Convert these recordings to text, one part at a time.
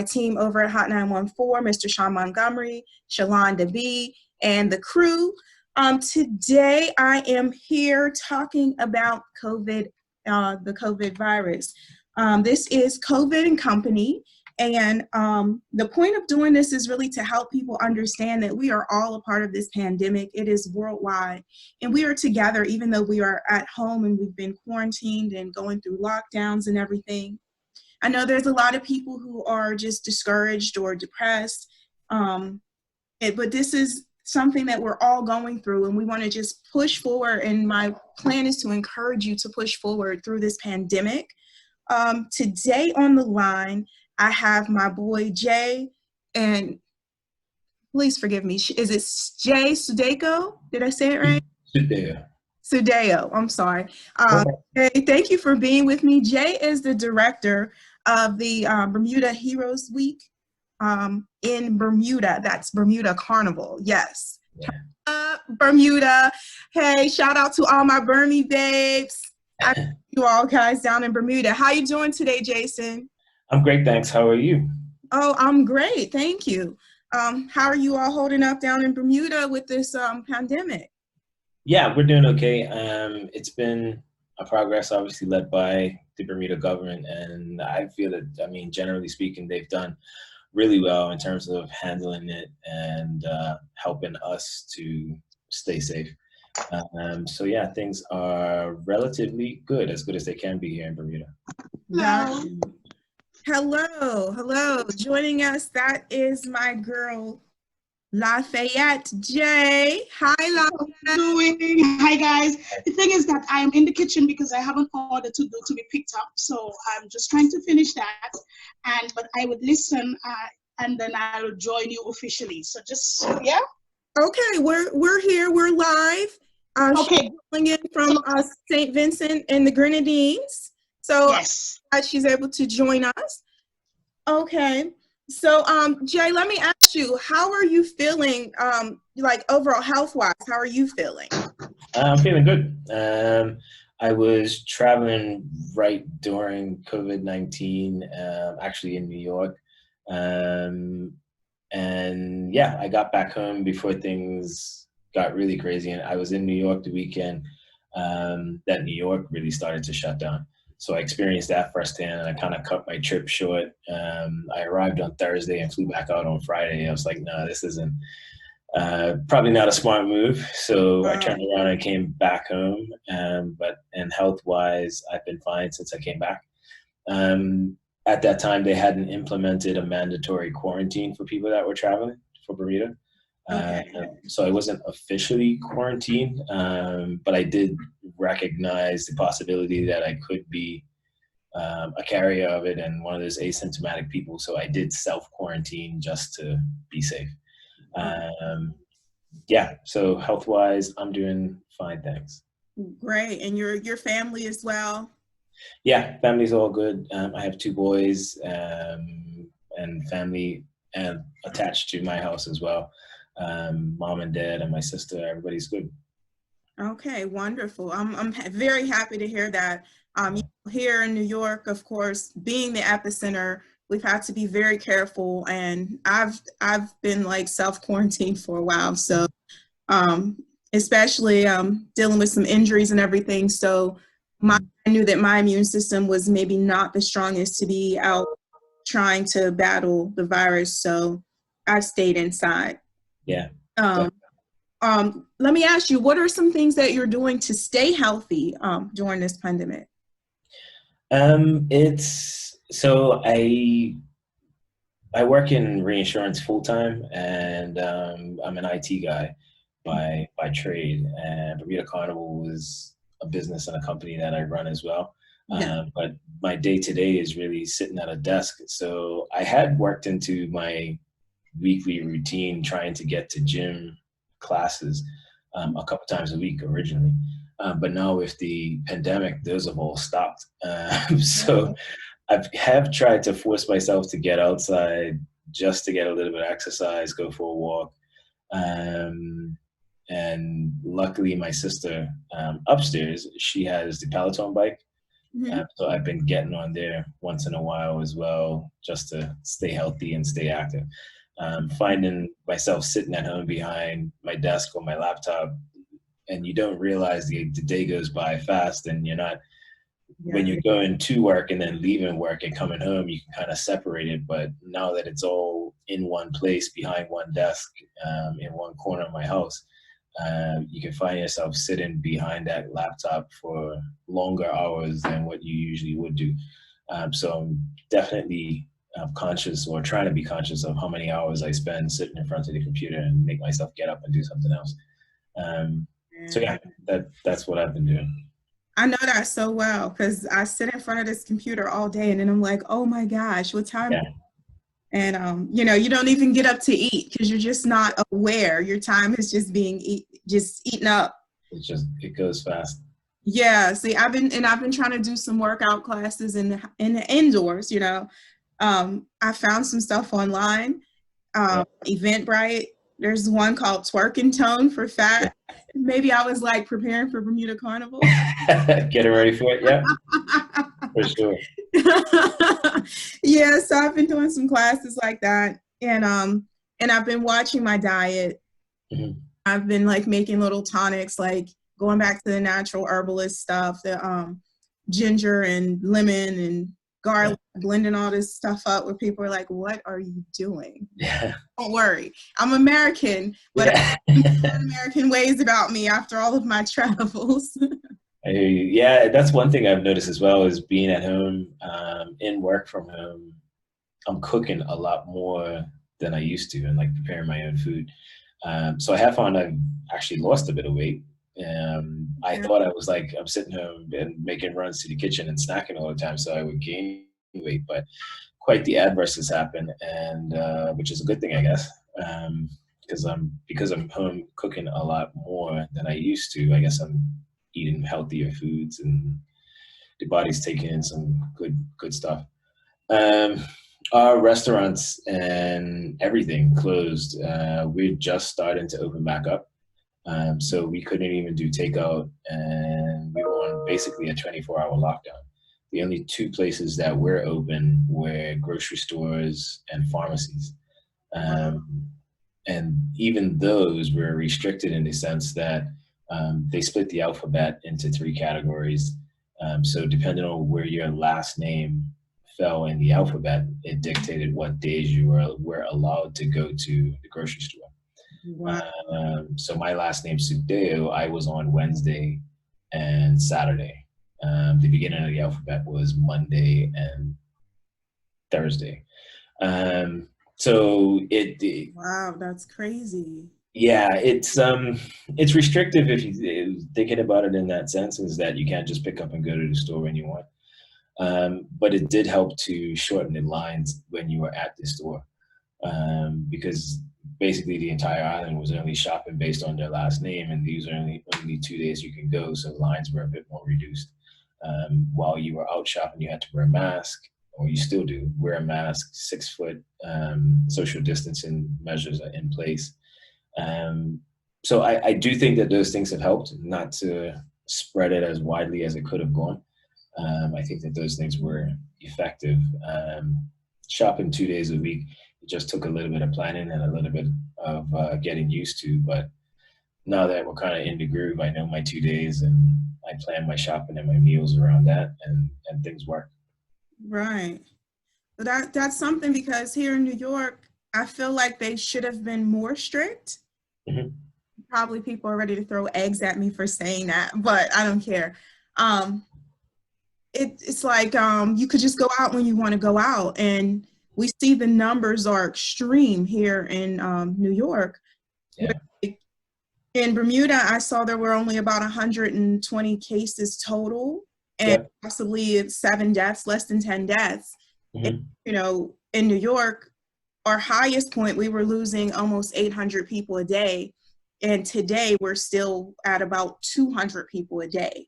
team over at Hot 914, Mr. Sean Montgomery, Shalon DeBee, and the crew. Today I am here talking about COVID, the COVID virus. This is COVID and Company. And the point of doing this is really to help people understand that we are all a part of this pandemic. It is worldwide, and we are together even though we are at home and we've been quarantined and going through lockdowns and everything. I know there's a lot of people who are just discouraged or depressed, but this is something that we're all going through, and we want to just push forward, and my plan is to encourage you to push forward through this pandemic. Today on the line, I have my boy Jay, and please forgive me, is it Jay Sukdeo? Did I say it right? Sukdeo. Sukdeo, I'm sorry. Jay, thank you for being with me. Jay is the director of the Bermuda Heroes Week in Bermuda. That's Bermuda Carnival, yes. Yeah. Bermuda. Hey, shout out to all my Bermie babes. I see you all guys down in Bermuda. How you doing today, Jason? I'm great, thanks. How are you? Oh, I'm great, thank you. How are you all holding up down in Bermuda with this pandemic? Yeah, we're doing okay. It's been a progress, obviously led by the Bermuda government, and I feel that, I mean, generally speaking, they've done really well in terms of handling it and helping us to stay safe. So yeah, things are relatively good, as good as they can be here in Bermuda. Hello. Joining us, that is my girl, Fayette. Jay. Hi, Lafayette. Hi, guys. The thing is that I am in the kitchen because I have an order to do to be picked up. So I'm just trying to finish that. But I would listen and then I'll join you officially. So just, yeah. Okay, we're here. We're live. Okay. Calling in from St Vincent and the Grenadines. So yes. She's able to join us. Okay. So Jay, let me ask you, how are you feeling, like overall health-wise? How are you feeling? I'm feeling good. I was traveling right during COVID-19, actually in New York. And yeah, I got back home before things got really crazy, and I was in New York the weekend that New York really started to shut down. So I experienced that firsthand, and I kind of cut my trip short. I arrived on Thursday and flew back out on Friday. I was like, no, this isn't probably not a smart move. So I turned around and came back home. And health-wise, I've been fine since I came back. At that time, they hadn't implemented a mandatory quarantine for people that were traveling for Bermuda. So I wasn't officially quarantined, but I did recognize the possibility that I could be a carrier of it and one of those asymptomatic people. So I did self-quarantine just to be safe. Yeah, so health-wise, I'm doing fine, thanks. Great, and your family as well? Yeah, family's all good. I have 2 boys and family attached to my house as well. Mom and dad and my sister, everybody's good. Okay, wonderful. I'm very happy to hear that. Here in New York, of course, being the epicenter, we've had to be very careful, and I've been like self-quarantined for a while. So especially dealing with some injuries and everything. So I knew that my immune system was maybe not the strongest to be out trying to battle the virus. So I stayed inside. Yeah. Let me ask you, what are some things that you're doing to stay healthy during this pandemic? So I work in reinsurance full time, and I'm an IT guy by trade. And Bermuda Carnival is a business and a company that I run as well. Yeah. But my day to day is really sitting at a desk. So I had worked into my weekly routine trying to get to gym classes a couple times a week originally. But now with the pandemic, those have all stopped. So I have tried to force myself to get outside just to get a little bit of exercise, go for a walk. And luckily my sister upstairs, she has the Peloton bike. So I've been getting on there once in a while as well, just to stay healthy and stay active. Finding myself sitting at home behind my desk or my laptop, and you don't realize the day goes by fast, and you're not, when you're going to work and then leaving work and coming home, you can kind of separate it. But now that it's all in one place, behind one desk, in one corner of my house, you can find yourself sitting behind that laptop for longer hours than what you usually would do. So I'm definitely conscious, or trying to be conscious, of how many hours I spend sitting in front of the computer and make myself get up and do something else. So yeah, that's what I've been doing. I know that so well, because I sit in front of this computer all day and then I'm like, oh my gosh, what time? Yeah. And you don't even get up to eat because you're just not aware. Your time is just being eaten up. It goes fast. Yeah. See, I've been trying to do some workout classes in the indoors. I found some stuff online. Eventbrite. There's one called Twerk and Tone for Fat. Maybe I was like preparing for Bermuda Carnival. Getting ready for it, yeah. For sure. Yeah, so I've been doing some classes like that, and I've been watching my diet. Mm-hmm. I've been like making little tonics, like going back to the natural herbalist stuff, the ginger and lemon and garlic, blending all this stuff up where people are like, what are you doing? Yeah. Don't worry, I'm American, but I have American ways about me after all of my travels. I hear you. Yeah, that's one thing I've noticed as well, is being at home, in work from home. I'm cooking a lot more than I used to, and like preparing my own food. So I have found I've actually lost a bit of weight. I thought I was like, I'm sitting home and making runs to the kitchen and snacking all the time, so I would gain weight, but quite the adverse has happened, and which is a good thing, I guess, because I'm home cooking a lot more than I used to. I guess I'm eating healthier foods, and the body's taking in some good stuff. Our restaurants and everything closed. We're just starting to open back up. So we couldn't even do takeout, and we were on basically a 24-hour lockdown. The only two places that were open were grocery stores and pharmacies. And even those were restricted in the sense that they split the alphabet into 3 categories. So depending on where your last name fell in the alphabet, it dictated what days you were allowed to go to the grocery store. Wow. So my last name, Sukdeo, I was on Wednesday and Saturday. The beginning of the alphabet was Monday and Thursday. So Wow, that's crazy. yeah, it's restrictive if you thinking about it in that sense, is that you can't just pick up and go to the store when you want. But it did help to shorten the lines when you were at the store, because basically the entire island was only shopping based on their last name, and these are only 2 days you can go, so lines were a bit more reduced. While you were out shopping, you had to wear a mask, or you still do wear a mask. 6 foot social distancing measures are in place. So I do think that those things have helped not to spread it as widely as it could have gone. I think that those things were effective. Shopping 2 days a week, it just took a little bit of planning and a little bit of getting used to. But now that we're kind of in the groove, I know my 2 days, and I plan my shopping and my meals around that, and things work. Right. But that's something, because here in New York, I feel like they should have been more strict. Mm-hmm. Probably people are ready to throw eggs at me for saying that, but I don't care. It's like you could just go out when you want to go out, and we see the numbers are extreme here in New York. Yeah. In Bermuda, I saw there were only about 120 cases total, and possibly 7 deaths, less than 10 deaths. Mm-hmm. And, in New York, our highest point, we were losing almost 800 people a day. And today we're still at about 200 people a day.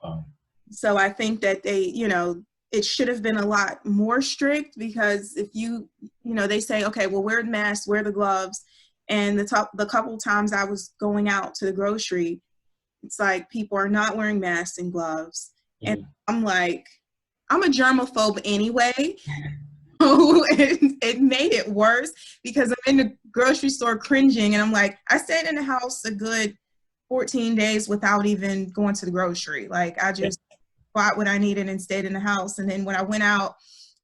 Wow. So I think that it should have been a lot more strict, because if they say, okay, well, wear the mask, wear the gloves. And the couple times I was going out to the grocery, it's like people are not wearing masks and gloves. And Mhm. I'm like, I'm a germaphobe anyway. So it made it worse because I'm in the grocery store cringing, and I'm like, I stayed in the house a good 14 days without even going to the grocery. Like, I Yeah. just bought what I needed and stayed in the house. And then when I went out,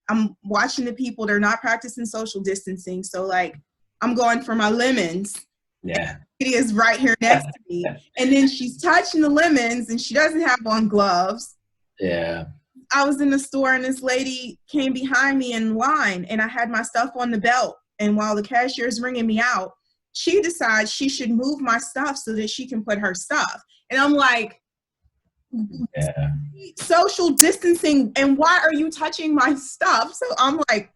I'm watching the people, they're not practicing social distancing. So like, I'm going for my lemons. Yeah. It is right here next to me. And then she's touching the lemons and she doesn't have on gloves. Yeah. I was in the store and this lady came behind me in line and I had my stuff on the belt. And while the cashier is ringing me out, she decides she should move my stuff so that she can put her stuff. And I'm like, Yeah. social distancing, and why are you touching my stuff? So I'm like,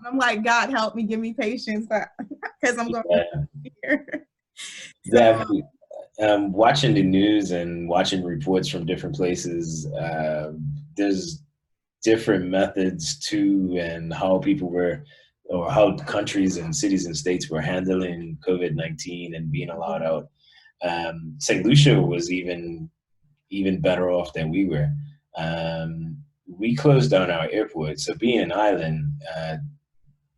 I'm like, God help me, give me patience, because I'm going Yeah. to be here. So Definitely. Watching the news and watching reports from different places, there's different methods to and how people were, or how countries and cities and states were handling COVID-19 and being allowed out. St. Lucia was even better off than we were. We closed down our airport, so being an island,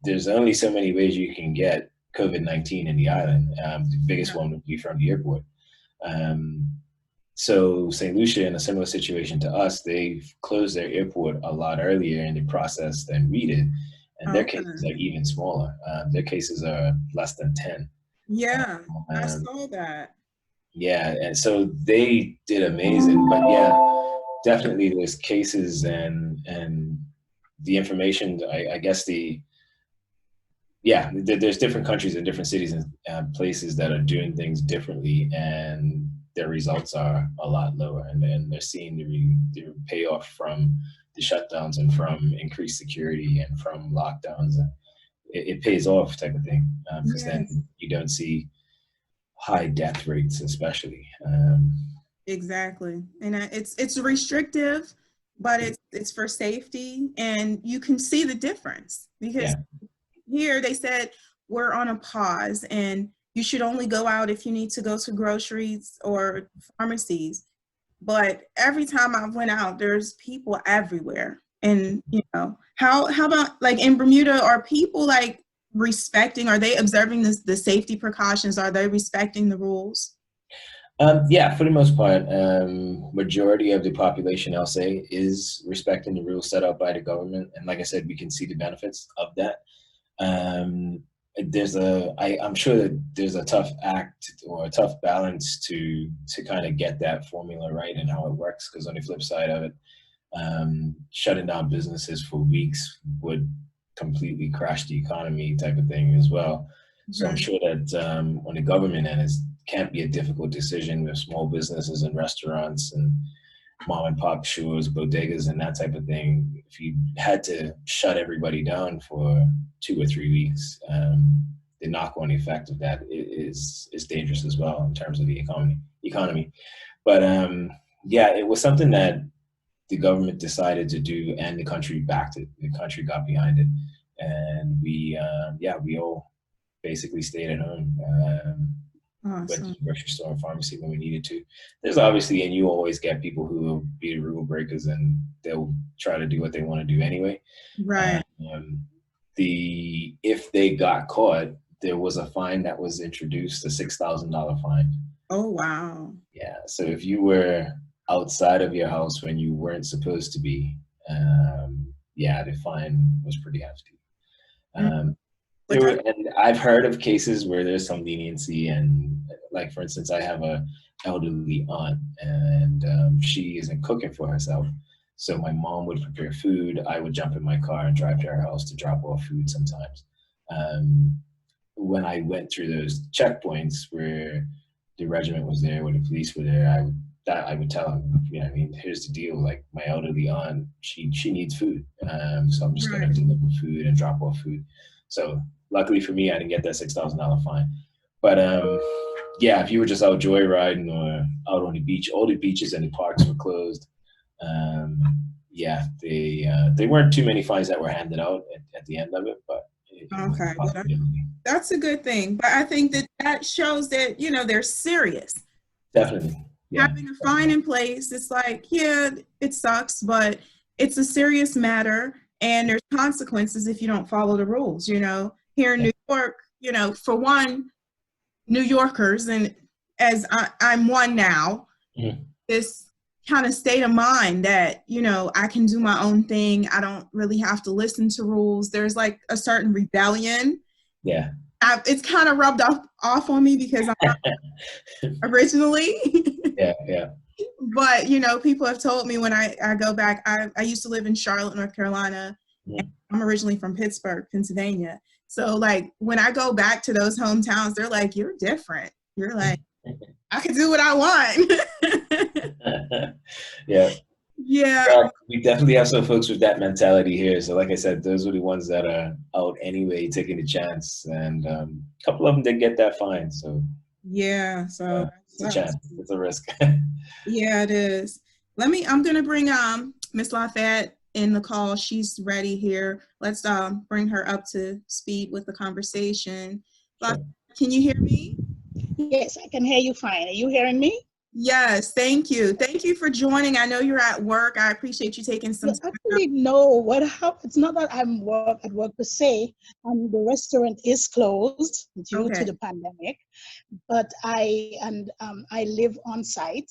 there's only so many ways you can get COVID-19 in the island. The biggest one would be from the airport. So St. Lucia, in a similar situation to us, they've closed their airport a lot earlier in the process than we did, and their cases are even smaller. Their cases are less than 10. yeah, I Um, saw that. yeah, and so they did amazing. But yeah, definitely there's cases and the information. I guess there's different countries and different cities and places that are doing things differently, and their results are a lot lower, and then they're seeing the payoff from the shutdowns and from increased security and from lockdowns. And it pays off, type of thing, because Yes, then you don't see high death rates, especially. exactly. And it's restrictive, but it's for safety, and you can see the difference because Yeah, here they said we're on a pause and you should only go out if you need to go to groceries or pharmacies. But every time I went out, there's people everywhere. And how about like in Bermuda, are people like respecting, are they observing the safety precautions? Are they respecting the rules? yeah, for the most part, majority of the population, I'll say, is respecting the rules set out by the government. And like I said, we can see the benefits of that. Um, I'm sure that there's a tough act or a tough balance to kind of get that formula right and how it works. Because on the flip side of it, shutting down businesses for weeks would completely crash the economy, type of thing as well. So I'm sure that on the government end, it can't be a difficult decision with small businesses and restaurants and mom and pop stores, bodegas, and that type of thing. If you had to shut everybody down for 2 or 3 weeks, the knock-on effect of that is dangerous as well in terms of the economy. But yeah, it was something that the government decided to do, and the country backed it. The country got behind it, and we all basically stayed at home. Went to Awesome. the grocery store and pharmacy when we needed to. There's obviously, and you always get people who will be the rule breakers, and they'll try to do what they want to do anyway. Right. If they got caught, there was a fine that was introduced, a $6,000 fine. Oh, wow. Yeah. So if you were outside of your house when you weren't supposed to be, the fine was pretty hefty. And I've heard of cases where there's some leniency, and like, for instance, I have a elderly aunt, and she isn't cooking for herself. So my mom would prepare food. I would jump in my car and drive to her house to drop off food sometimes. When I went through those checkpoints where the regiment was there, where the police were there, I would tell them, here's the deal. Like, my elderly aunt, she needs food. So I'm just going to deliver food and drop off food. So luckily for me, I didn't get that $6,000 fine. But if you were just out joyriding or out on the beach, all the beaches and the parks were closed. They weren't too many fines that were handed out at the end of it, but Okay, that's a good thing. But I think that shows that they're serious. Definitely. having a fine in place, it's like, yeah, it sucks, but it's a serious matter, and there's consequences if you don't follow the rules. You know, here in New York, you know, for one, New Yorkers, and as I'm one now, this kind of state of mind that, you know, I can do my own thing. I don't really have to listen to rules. There's like a certain rebellion. Yeah. It's kind of rubbed off on me because I'm originally. Yeah. But, you know, people have told me when I go back, I used to live in Charlotte, North Carolina. And I'm originally from Pittsburgh, Pennsylvania. So, like, when I go back to those hometowns, they're like, you're different. You're like, I can do what I want. Yeah. Yeah. Well, we definitely have some folks with that mentality here. So like I said, those are the ones that are out anyway, taking a chance. And a couple of them did get that fine. So yeah, so it's a chance. It's a risk. Yeah, it is. I'm gonna bring Miss Lafayette in the call. She's ready here. Let's bring her up to speed with the conversation. Sure. Can you hear me? Yes, I can hear you fine. Are you hearing me? Yes, thank you. Thank you for joining. I know you're at work. I appreciate you taking some time. Actually, no. What happened? It's not that I'm at work per se. The restaurant is closed due to the pandemic, but I live on site,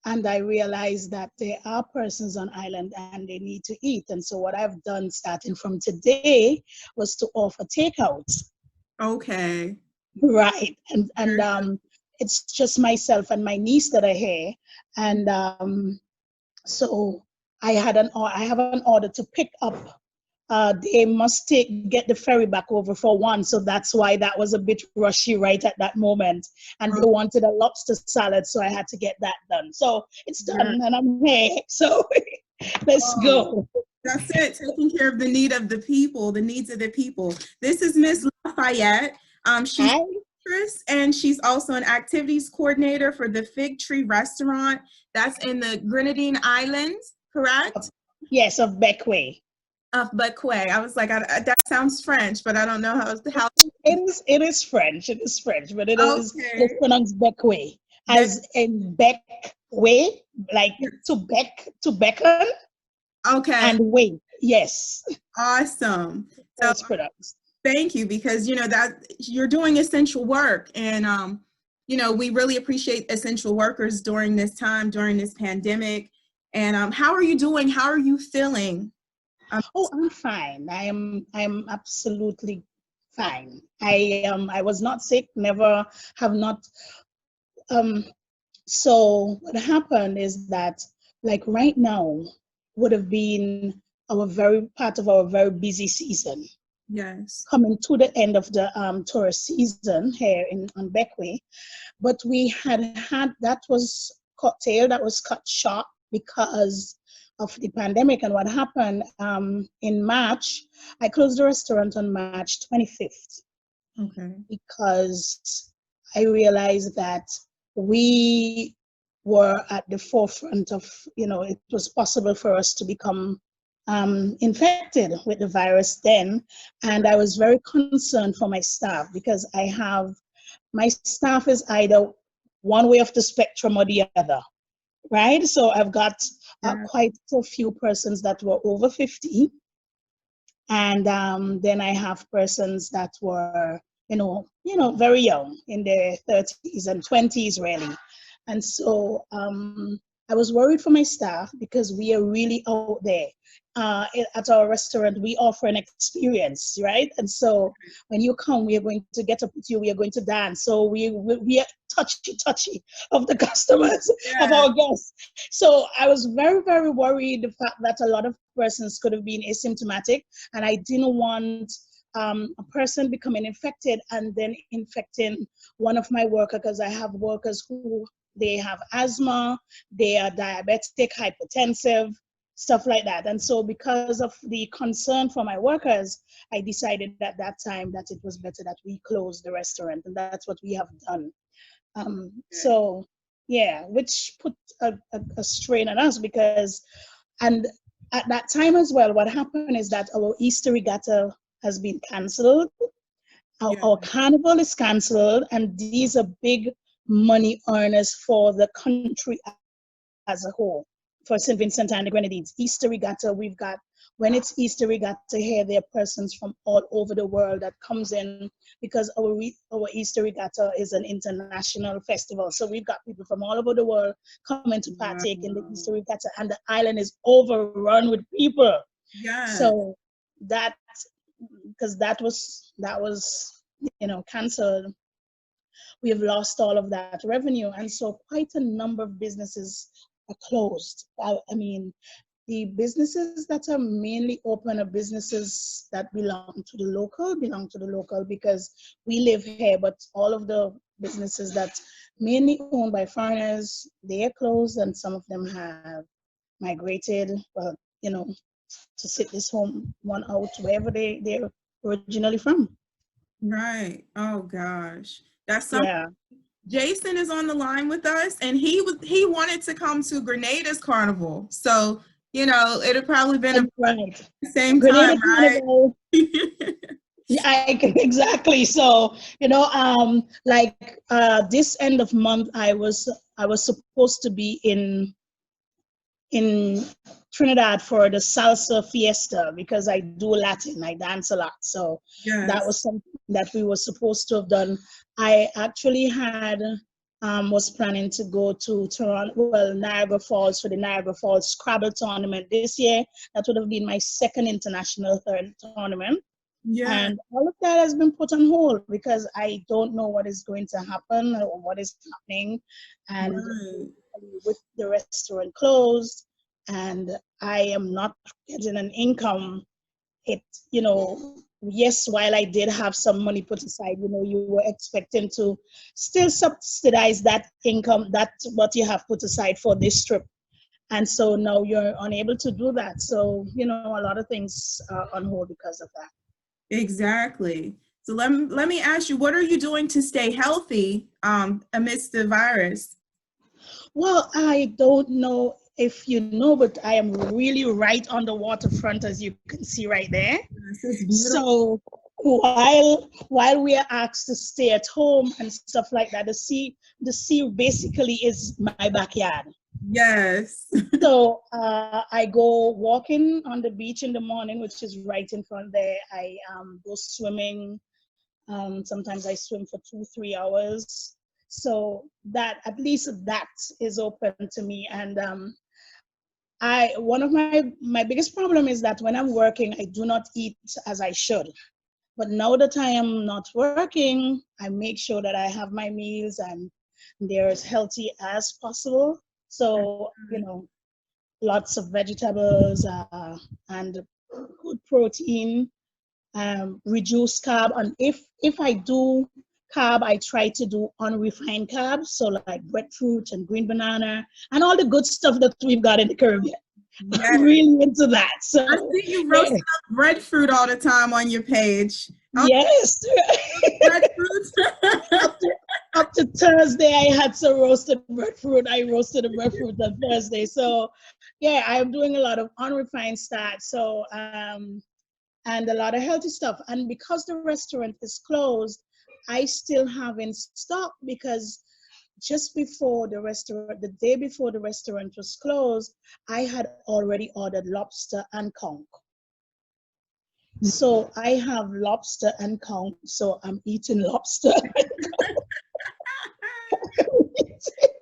and I realized that there are persons on island and they need to eat. And so what I've done starting from today was to offer takeout. Okay. Right, and it's just myself and my niece that are here, and so I have an order to pick up. They must get the ferry back over for 1, so that's why that was a bit rushy right at that moment. And they wanted a lobster salad, so I had to get that done. So it's done, and I'm here. So let's go. That's it. Taking care of the needs of the people. This is Miss Lafayette. She's an actress, and she's also an activities coordinator for the Fig Tree Restaurant. That's in the Grenadine Islands, correct? Yes, of Beckway. Of Beckway. I was like, that sounds French, but I don't know how. It is French. It is French, but it's pronounced Beckway, as in Beckway, like to beckon. Okay. And wait. Yes. Awesome. That's pronounced. Thank you, because you know that you're doing essential work, and you know, we really appreciate essential workers during this time, during this pandemic. And how are you doing? How are you feeling? I'm fine. I'm absolutely fine. I was not sick, never have not. So what happened is that, like, right now would have been part of our very busy season. Yes. Coming to the end of the tourist season here on Beckway, but we had that was curtailed, that was cut short because of the pandemic. And what happened in March, I closed the restaurant on March 25th. Okay. Because I realized that we were at the forefront of, you know, it was possible for us to become infected with the virus then. And I was very concerned for my staff, because my staff is either one way of the spectrum or the other, right? So I've got quite a few persons that were over 50. And then I have persons that were, you know, very young, in their 30s and 20s, really. And so I was worried for my staff, because we are really out there. At our restaurant, we offer an experience, right? And so when you come, we are going to get up with you, we are going to dance. So we are touchy of the customers, of our guests. So I was very, very worried the fact that a lot of persons could have been asymptomatic, and I didn't want a person becoming infected and then infecting one of my workers, because I have workers who, they have asthma, they are diabetic, hypertensive, stuff like that. And so because of the concern for my workers, I decided at that time that it was better that we close the restaurant, and that's what we have done. So yeah, which put a strain on us, because, and at that time as well, what happened is that our Easter regatta has been canceled. Our carnival is canceled, and these are big money earners for the country as a whole. For St. Vincent and the Grenadines, Easter Regatta, when it's Easter Regatta here, there are persons from all over the world that comes in, because our Easter Regatta is an international festival. So we've got people from all over the world coming to partake in the Easter Regatta, and the island is overrun with people. Yeah. So because that was canceled, we have lost all of that revenue, and so quite a number of businesses are closed. I mean, the businesses that are mainly open are businesses that belong to the local, because we live here, but all of the businesses that mainly owned by foreigners, they are closed, and some of them have migrated, to sit this one out wherever they're originally from. Right. Oh gosh. That's something. Yeah. Jason is on the line with us, and he wanted to come to Grenada's carnival. So, it'd probably been Right. the same Grenada time, right? Carnival. Yeah, exactly. So, this end of month, I was supposed to be in Trinidad for the salsa fiesta, because I do Latin, I dance a lot. So Yes. That was something that we were supposed to have done. I actually was planning to go to Toronto, Niagara Falls, for the Niagara Falls Scrabble tournament this year. That would have been my second international tournament. Yeah. And all of that has been put on hold, because I don't know what is going to happen or what is happening. And Right. with the restaurant closed, and I am not getting an income, yes, while I did have some money put aside, you were expecting to still subsidize that income, that's what you have put aside for this trip. And so now you're unable to do that. So, a lot of things are on hold because of that. Exactly. So let me ask you, what are you doing to stay healthy amidst the virus? Well, I don't know if you know, but I am really right on the waterfront, as you can see right there. So while we are asked to stay at home and stuff like that, the sea basically is my backyard. Yes. So I go walking on the beach in the morning, which is right in front there. I go swimming. Sometimes I swim for 2-3 hours. So that, at least that is open to me. And one of my biggest problem is that when I'm working, I do not eat as I should. But now that I am not working, I make sure that I have my meals and they're as healthy as possible. So, lots of vegetables and good protein, reduce carb. And if I do carb, I try to do unrefined carbs, so like breadfruit and green banana and all the good stuff that we've got in the Caribbean. Yes. I'm really into that. So I see you roasting up breadfruit all the time on your page. Yes. up to Thursday, I had some roasted breadfruit. I roasted the breadfruit on Thursday. So yeah, I'm doing a lot of unrefined starch. So and a lot of healthy stuff. And because the restaurant is closed, I still have in stock, because just before the day before the restaurant was closed, I had already ordered lobster and conch. So I have lobster and conch, so I'm eating lobster.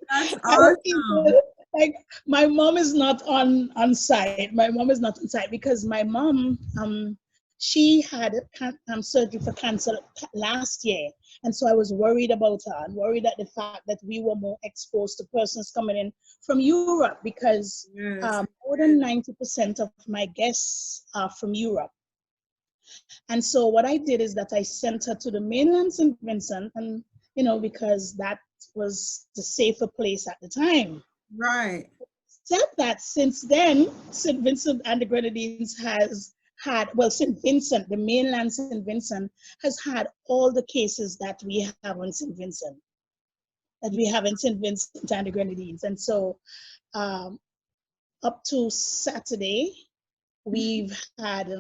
That's awesome. Like, my mom is not on site. My mom is not on site because my mom, she had surgery for cancer last year. And so I was worried about her and worried at the fact that we were more exposed to persons coming in from Europe, because more than 90% of my guests are from Europe. And so what I did is that I sent her to the mainland St. Vincent, and, because that was the safer place at the time. Right. Except that since then, St. Vincent and the Grenadines has had, St. Vincent, the mainland St. Vincent, has had all the cases that we have on St. Vincent, that we have in St. Vincent and the Grenadines. And so up to Saturday, we had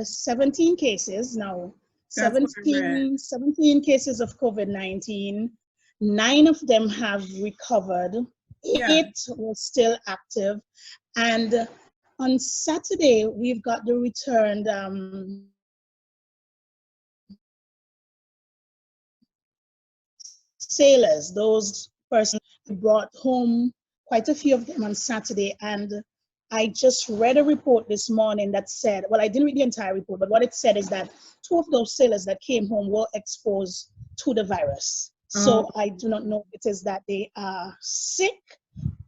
17 cases. Now, That's what I read. 17 cases of COVID-19. 9 of them have recovered. Yeah. 8 were still active. And on Saturday, we've got the returned sailors, those persons brought home, quite a few of them on Saturday. And I just read a report this morning that said, well, I didn't read the entire report, but what it said is that 2 of those sailors that came home were exposed to the virus. So I do not know if it is that they are sick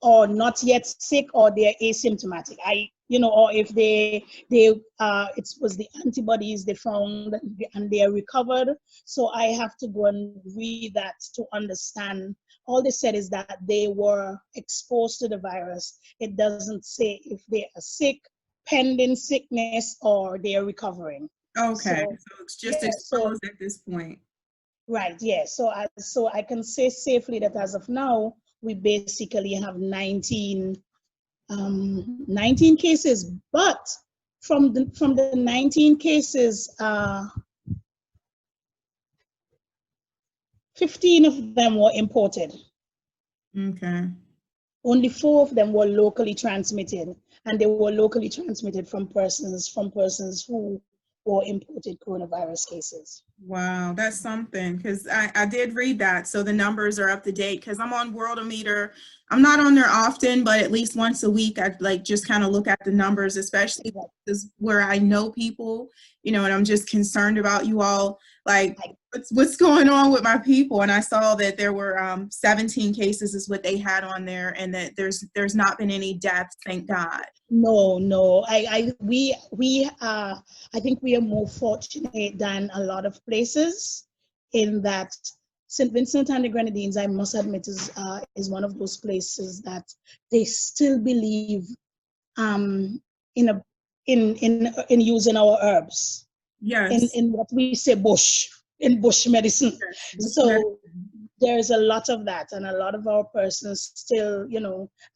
or not yet sick, or they're asymptomatic. Or if it was the antibodies they found and they are recovered. So I have to go and read that to understand. All they said is that they were exposed to the virus. It doesn't say if they are sick, pending sickness, or they are recovering. Okay, so it's just exposed at this point. Right, yeah. So I can say safely that as of now, we basically have 19 cases, but from the 19 cases, 15 of them were imported. Okay. Only 4 of them were locally transmitted, and they were locally transmitted from persons who were imported coronavirus cases. Wow, that's something, because I did read that. So the numbers are up to date, because I'm on Worldometer. I'm not on there often, but at least once a week, I just kind of look at the numbers, especially where I know people, and I'm just concerned about you all, like what's going on with my people. And I saw that there were 17 cases is what they had on there, and that there's not been any deaths, thank God. No. I think we are more fortunate than a lot of places in that St. Vincent and the Grenadines, I must admit, is one of those places that they still believe in using our herbs. Yes. In what we say bush medicine. Yes. So there's a lot of that, and a lot of our persons still,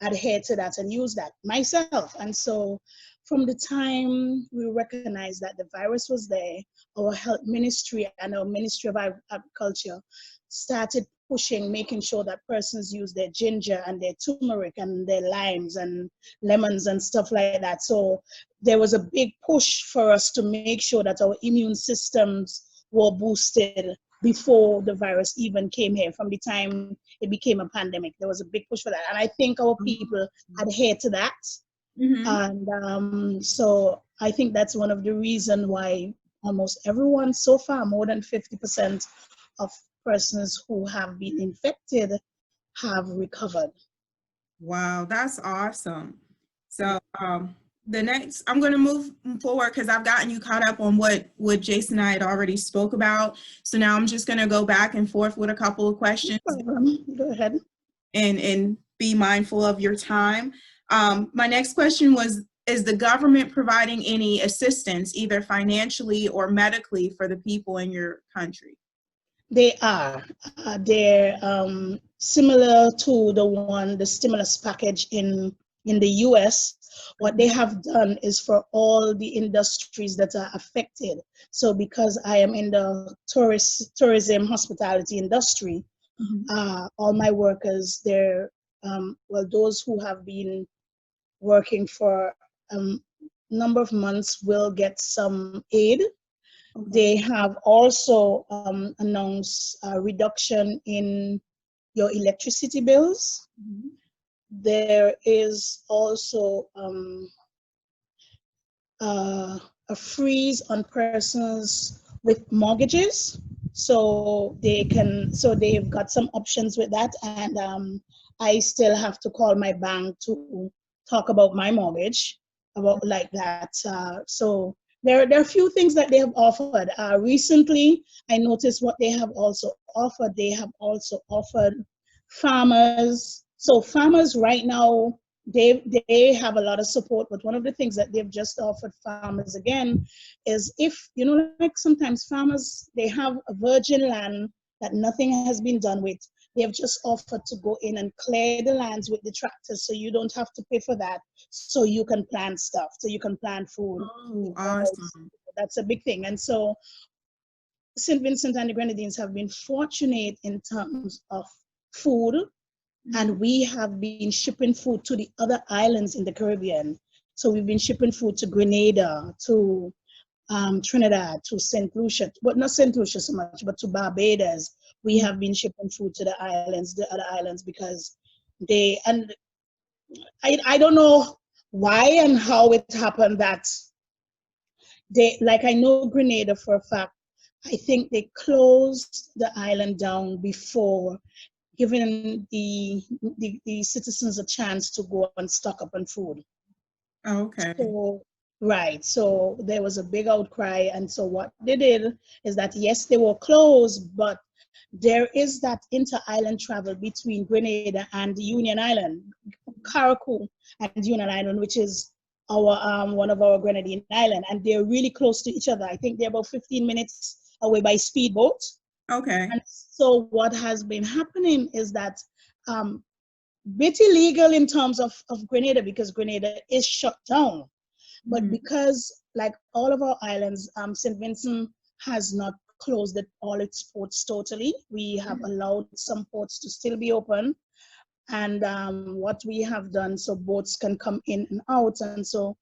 adhere to that and use that, myself. And so from the time we recognized that the virus was there, our health ministry and our Ministry of Agriculture started pushing, making sure that persons use their ginger and their turmeric and their limes and lemons and stuff like that. So there was a big push for us to make sure that our immune systems were boosted before the virus even came here. From the time it became a pandemic, there was a big push for that. And I think our people adhere to that. Mm-hmm. And so I think that's one of the reasons why almost everyone so far, more than 50% of persons who have been infected have recovered. Wow, that's awesome. So the next, I'm going to move forward because I've gotten you caught up on what Jason and I had already spoke about. So now I'm just going to go back and forth with a couple of questions. Go ahead. And be mindful of your time. My next question was, is the government providing any assistance, either financially or medically, for the people in your country? They are. They're similar to the stimulus package in the US. What they have done is for all the industries that are affected. So because I am in the tourism hospitality industry, all my workers, they're those who have been working for a number of months will get some aid. They have also announced a reduction in your electricity bills. There is also a freeze on persons with mortgages. So they've got some options with that. And I still have to call my bank to talk about my mortgage, about like that. So there are a few things that they have offered. Recently, I noticed what they have also offered. They have also offered farmers. So farmers right now, they have a lot of support, but one of the things that they've just offered farmers again is, if, like sometimes farmers, they have a virgin land that nothing has been done with. They've just offered to go in and clear the lands with the tractors, so you don't have to pay for that, so you can plant stuff, so you can plant food. Oh, awesome. That's a big thing. And so St. Vincent and the Grenadines have been fortunate in terms of food, and we have been shipping food to the other islands in the Caribbean. So we've been shipping food to Grenada, to Trinidad, to St. Lucia, but not St. Lucia so much, but to Barbados. We have been shipping food to the other islands, because and I don't know why and how it happened that like I know Grenada for a fact, I think they closed the island down before giving the citizens a chance to go and stock up on food. Okay. So, right. So there was a big outcry. And so what they did is that, yes, they were closed, but there is that inter-island travel between Grenada and Union Island, Carriacou and Union Island, which is our one of our Grenadine island, and they're really close to each other. I think they're about 15 minutes away by speedboat. Okay. And so what has been happening is that bit illegal in terms of Grenada, because Grenada is shut down. But because, like all of our islands, St. Vincent has not closed all its ports totally. We have allowed some ports to still be open. And what we have done, so boats can come in and out. And so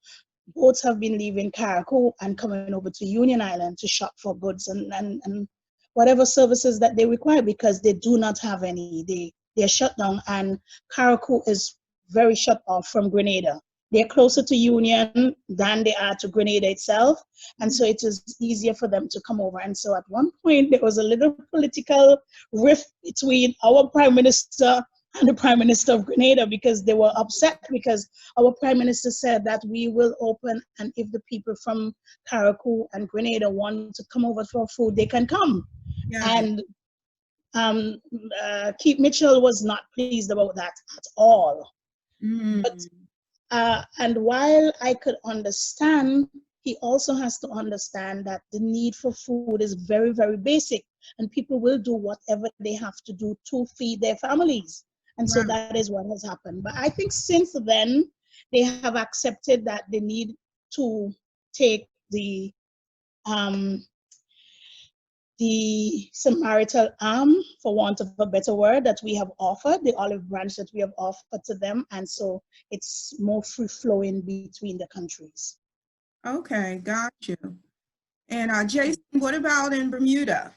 boats have been leaving Carriacou and coming over to Union Island to shop for goods and whatever services that they require, because they do not have any. They're shut down, and Carriacou is very shut off from Grenada. They're closer to Union than they are to Grenada itself, and so it is easier for them to come over. And so at one point, there was a little political rift between our Prime Minister and the Prime Minister of Grenada, because they were upset because our Prime Minister said that we will open, and if the people from Carriacou and Grenada want to come over for food, they can come. Yeah. And Keith Mitchell was not pleased about that at all. But and while I could understand, he also has to understand that the need for food is very, very basic, and people will do whatever they have to do to feed their families. And so that is what has happened. But I think since then, they have accepted that they need to take the Samaritan arm, for want of a better word, that we have offered, the olive branch that we have offered to them. And so it's more free-flowing between the countries. Okay, got you. And Jason, what about in Bermuda?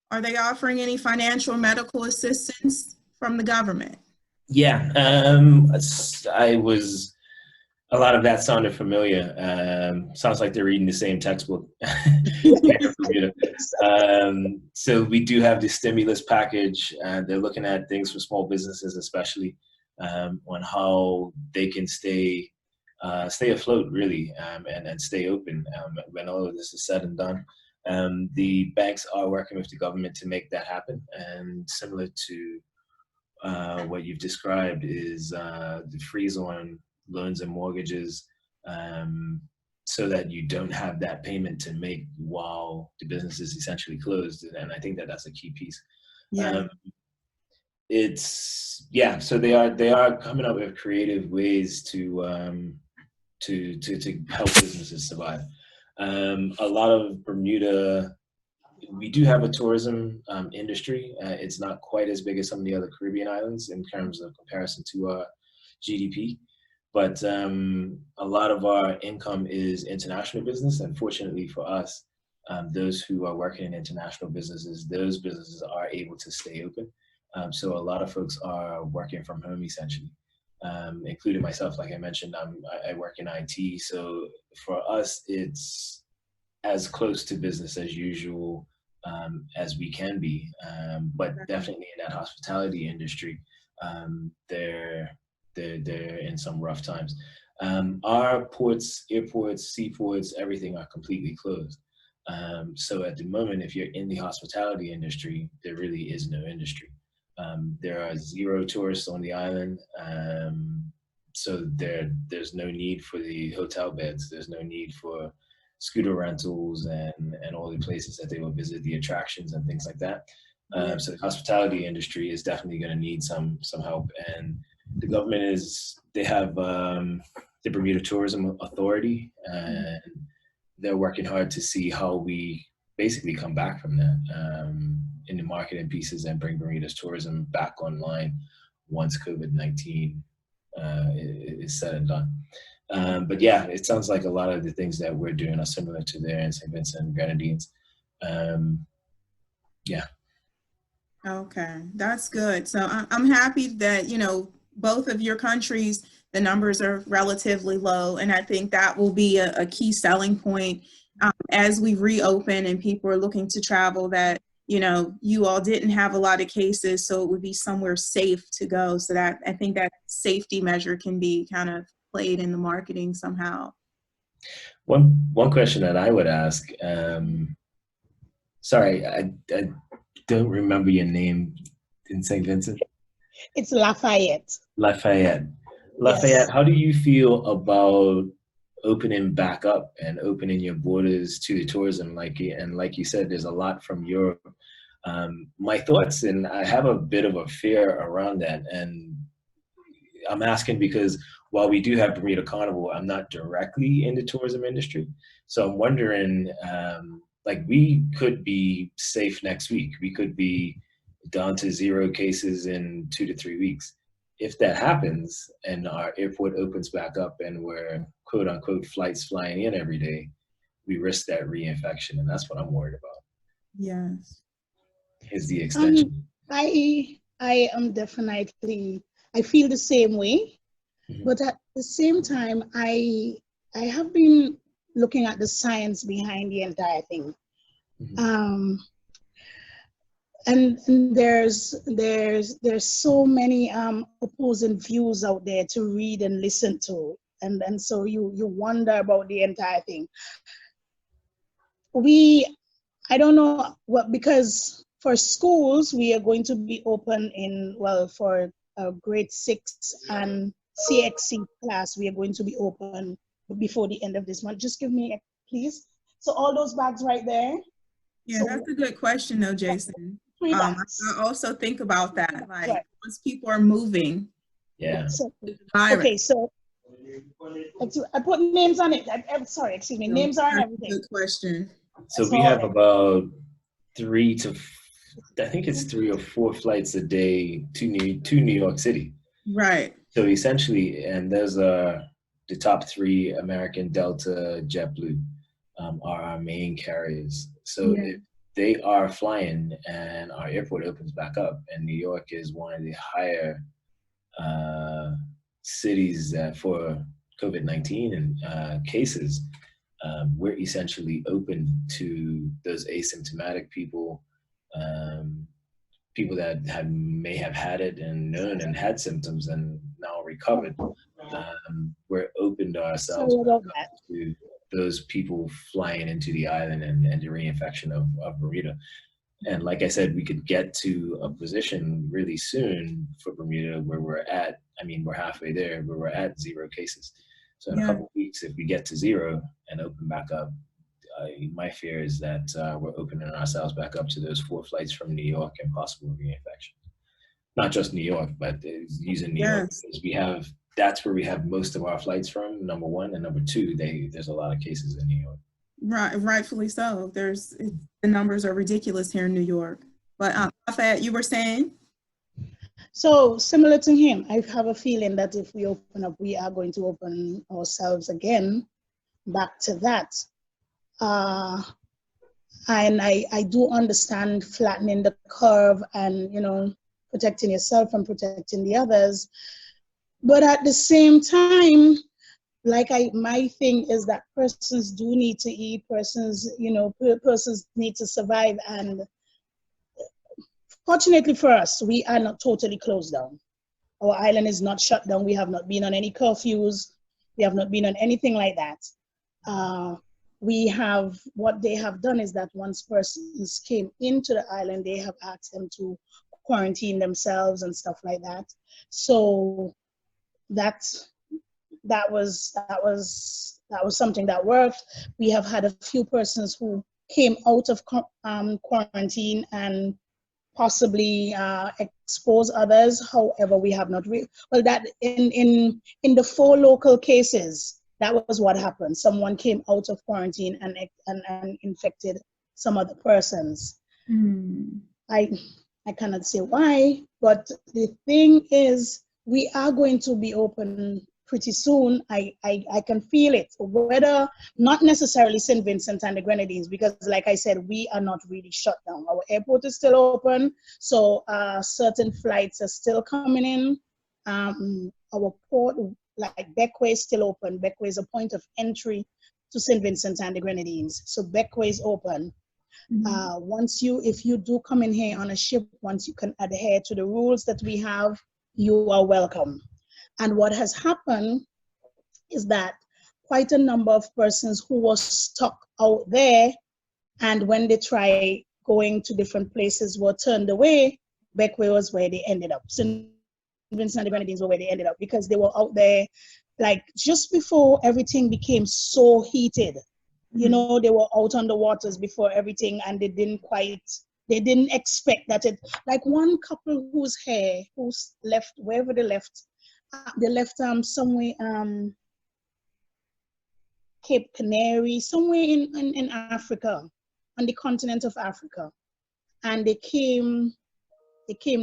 Are they offering any financial medical assistance from the government? Yeah, a lot of that sounded familiar. Sounds like they're reading the same textbook. So we do have the stimulus package. They're looking at things for small businesses, especially on how they can stay afloat, really, and stay open when all of this is said and done. The banks are working with the government to make that happen, and similar to what you've described is the freeze on loans and mortgages, so that you don't have that payment to make while the business is essentially closed. And I think that that's a key piece. Yeah. So they are coming up with creative ways to help businesses survive. A lot of Bermuda, we do have a tourism industry. It's not quite as big as some of the other Caribbean islands in terms of comparison to our GDP, but a lot of our income is international business. And fortunately for us, those who are working in international businesses, those businesses are able to stay open. So a lot of folks are working from home essentially, including myself. Like I mentioned, I work in IT. So for us, it's as close to business as usual as we can be. But definitely in that hospitality industry, they're in some rough times. Our ports, airports, seaports, everything are completely closed. So at the moment, if you're in the hospitality industry, there really is no industry. There are 0 tourists on the island, so there's no need for the hotel beds. There's no need for scooter rentals and all the places that they will visit, the attractions and things like that. So the hospitality industry is definitely going to need some help. And the government they have the Bermuda Tourism Authority, and they're working hard to see how we basically come back from that in the marketing pieces and bring Bermuda's tourism back online once COVID-19 is said and done. But yeah, it sounds like a lot of the things that we're doing are similar to there in St Vincent and Grenadines. Yeah. Okay, that's good. So I'm happy that, you know, both of your countries, the numbers are relatively low. And I think that will be a key selling point as we reopen and people are looking to travel, that, you know, you all didn't have a lot of cases, so it would be somewhere safe to go. So that I think that safety measure can be kind of played in the marketing somehow. One question that I would ask, sorry, I don't remember your name in St. Vincent. It's Lafayette. Lafayette. Lafayette, Yes. how do you feel about opening back up and opening your borders to the tourism? Like you said, there's a lot from Europe. My thoughts, and I have a bit of a fear around that, and I'm asking because while we do have Bermuda Carnival, I'm not directly in the tourism industry. So I'm wondering, like, we could be safe next week. We could be down to 0 cases in 2 to 3 weeks. If that happens and our airport opens back up and we're quote unquote flights flying in every day, we risk that reinfection. And that's what I'm worried about. Yes. Is the extension. I am definitely, I feel the same way. Mm-hmm. But at the same time, I have been looking at the science behind the entire thing. Mm-hmm. And there's so many opposing views out there to read and listen to, and so you wonder about the entire thing. I don't know what, because for schools we are going to be open in, well, for grade 6 and CXC class we are going to be open before the end of this month. Just give me, please. So all those bags right there. Yeah, so, that's a good question though, Jason. I also think about that, like once people are moving. Yeah. So, okay, so I put names on it. I'm sorry, excuse me. Names are on everything. Good question. So we have about 3 to, I think it's 3 or 4 flights a day to New York City. Right. So essentially, and those are the top 3: American, Delta, JetBlue, are our main carriers. So if they are flying and our airport opens back up, and New York is one of the higher cities for COVID-19 and cases, we're essentially open to those asymptomatic people, people that may have had it and known and had symptoms and now recovered. We're open to ourselves to those people flying into the island and the reinfection of Bermuda. And like I said, we could get to a position really soon for Bermuda where we're at, I mean, we're halfway there, where we're at 0 cases. So in a couple of weeks, if we get to 0 and open back up, my fear is that we're opening ourselves back up to those 4 flights from New York and possible reinfection. Not just New York, but using New York, because that's where we have most of our flights from, number 1, and number 2, there's a lot of cases in New York. Right, rightfully so. The numbers are ridiculous here in New York. But Fayette, you were saying? So similar to him, I have a feeling that if we open up, we are going to open ourselves again back to that. And I do understand flattening the curve and, you know, protecting yourself and protecting the others. But at the same time, my thing is that persons do need to eat, persons need to survive. And fortunately for us, we are not totally closed down. Our island is not shut down. We have not been on any curfews. We have not been on anything like that. What they have done is that once persons came into the island, they have asked them to quarantine themselves and stuff like that. So that was something that worked. We have had a few persons who came out of quarantine and possibly expose others. However, we have not that in the 4 local cases that was what happened. Someone came out of quarantine and infected some other persons. I cannot say why, but the thing is, we are going to be open pretty soon. I can feel it, whether not necessarily St. Vincent and the Grenadines, because like I said, we are not really shut down. Our airport is still open, so certain flights are still coming in. Our port, like Beckway, is still open. Beckway is a point of entry to St. Vincent and the Grenadines, so Beckway is open. If you do come in here on a ship, once you can adhere to the rules that we have, you are welcome. And what has happened is that quite a number of persons who were stuck out there, and when they try going to different places were turned away, Beckway was where they ended up. St. Vincent and the Grenadines were where they ended up, because they were out there like just before everything became so heated. You know, they were out on the waters before everything, and they didn't expect that it, like one couple who's left, wherever they left somewhere, Cape Canary, somewhere in Africa, on the continent of Africa. And they came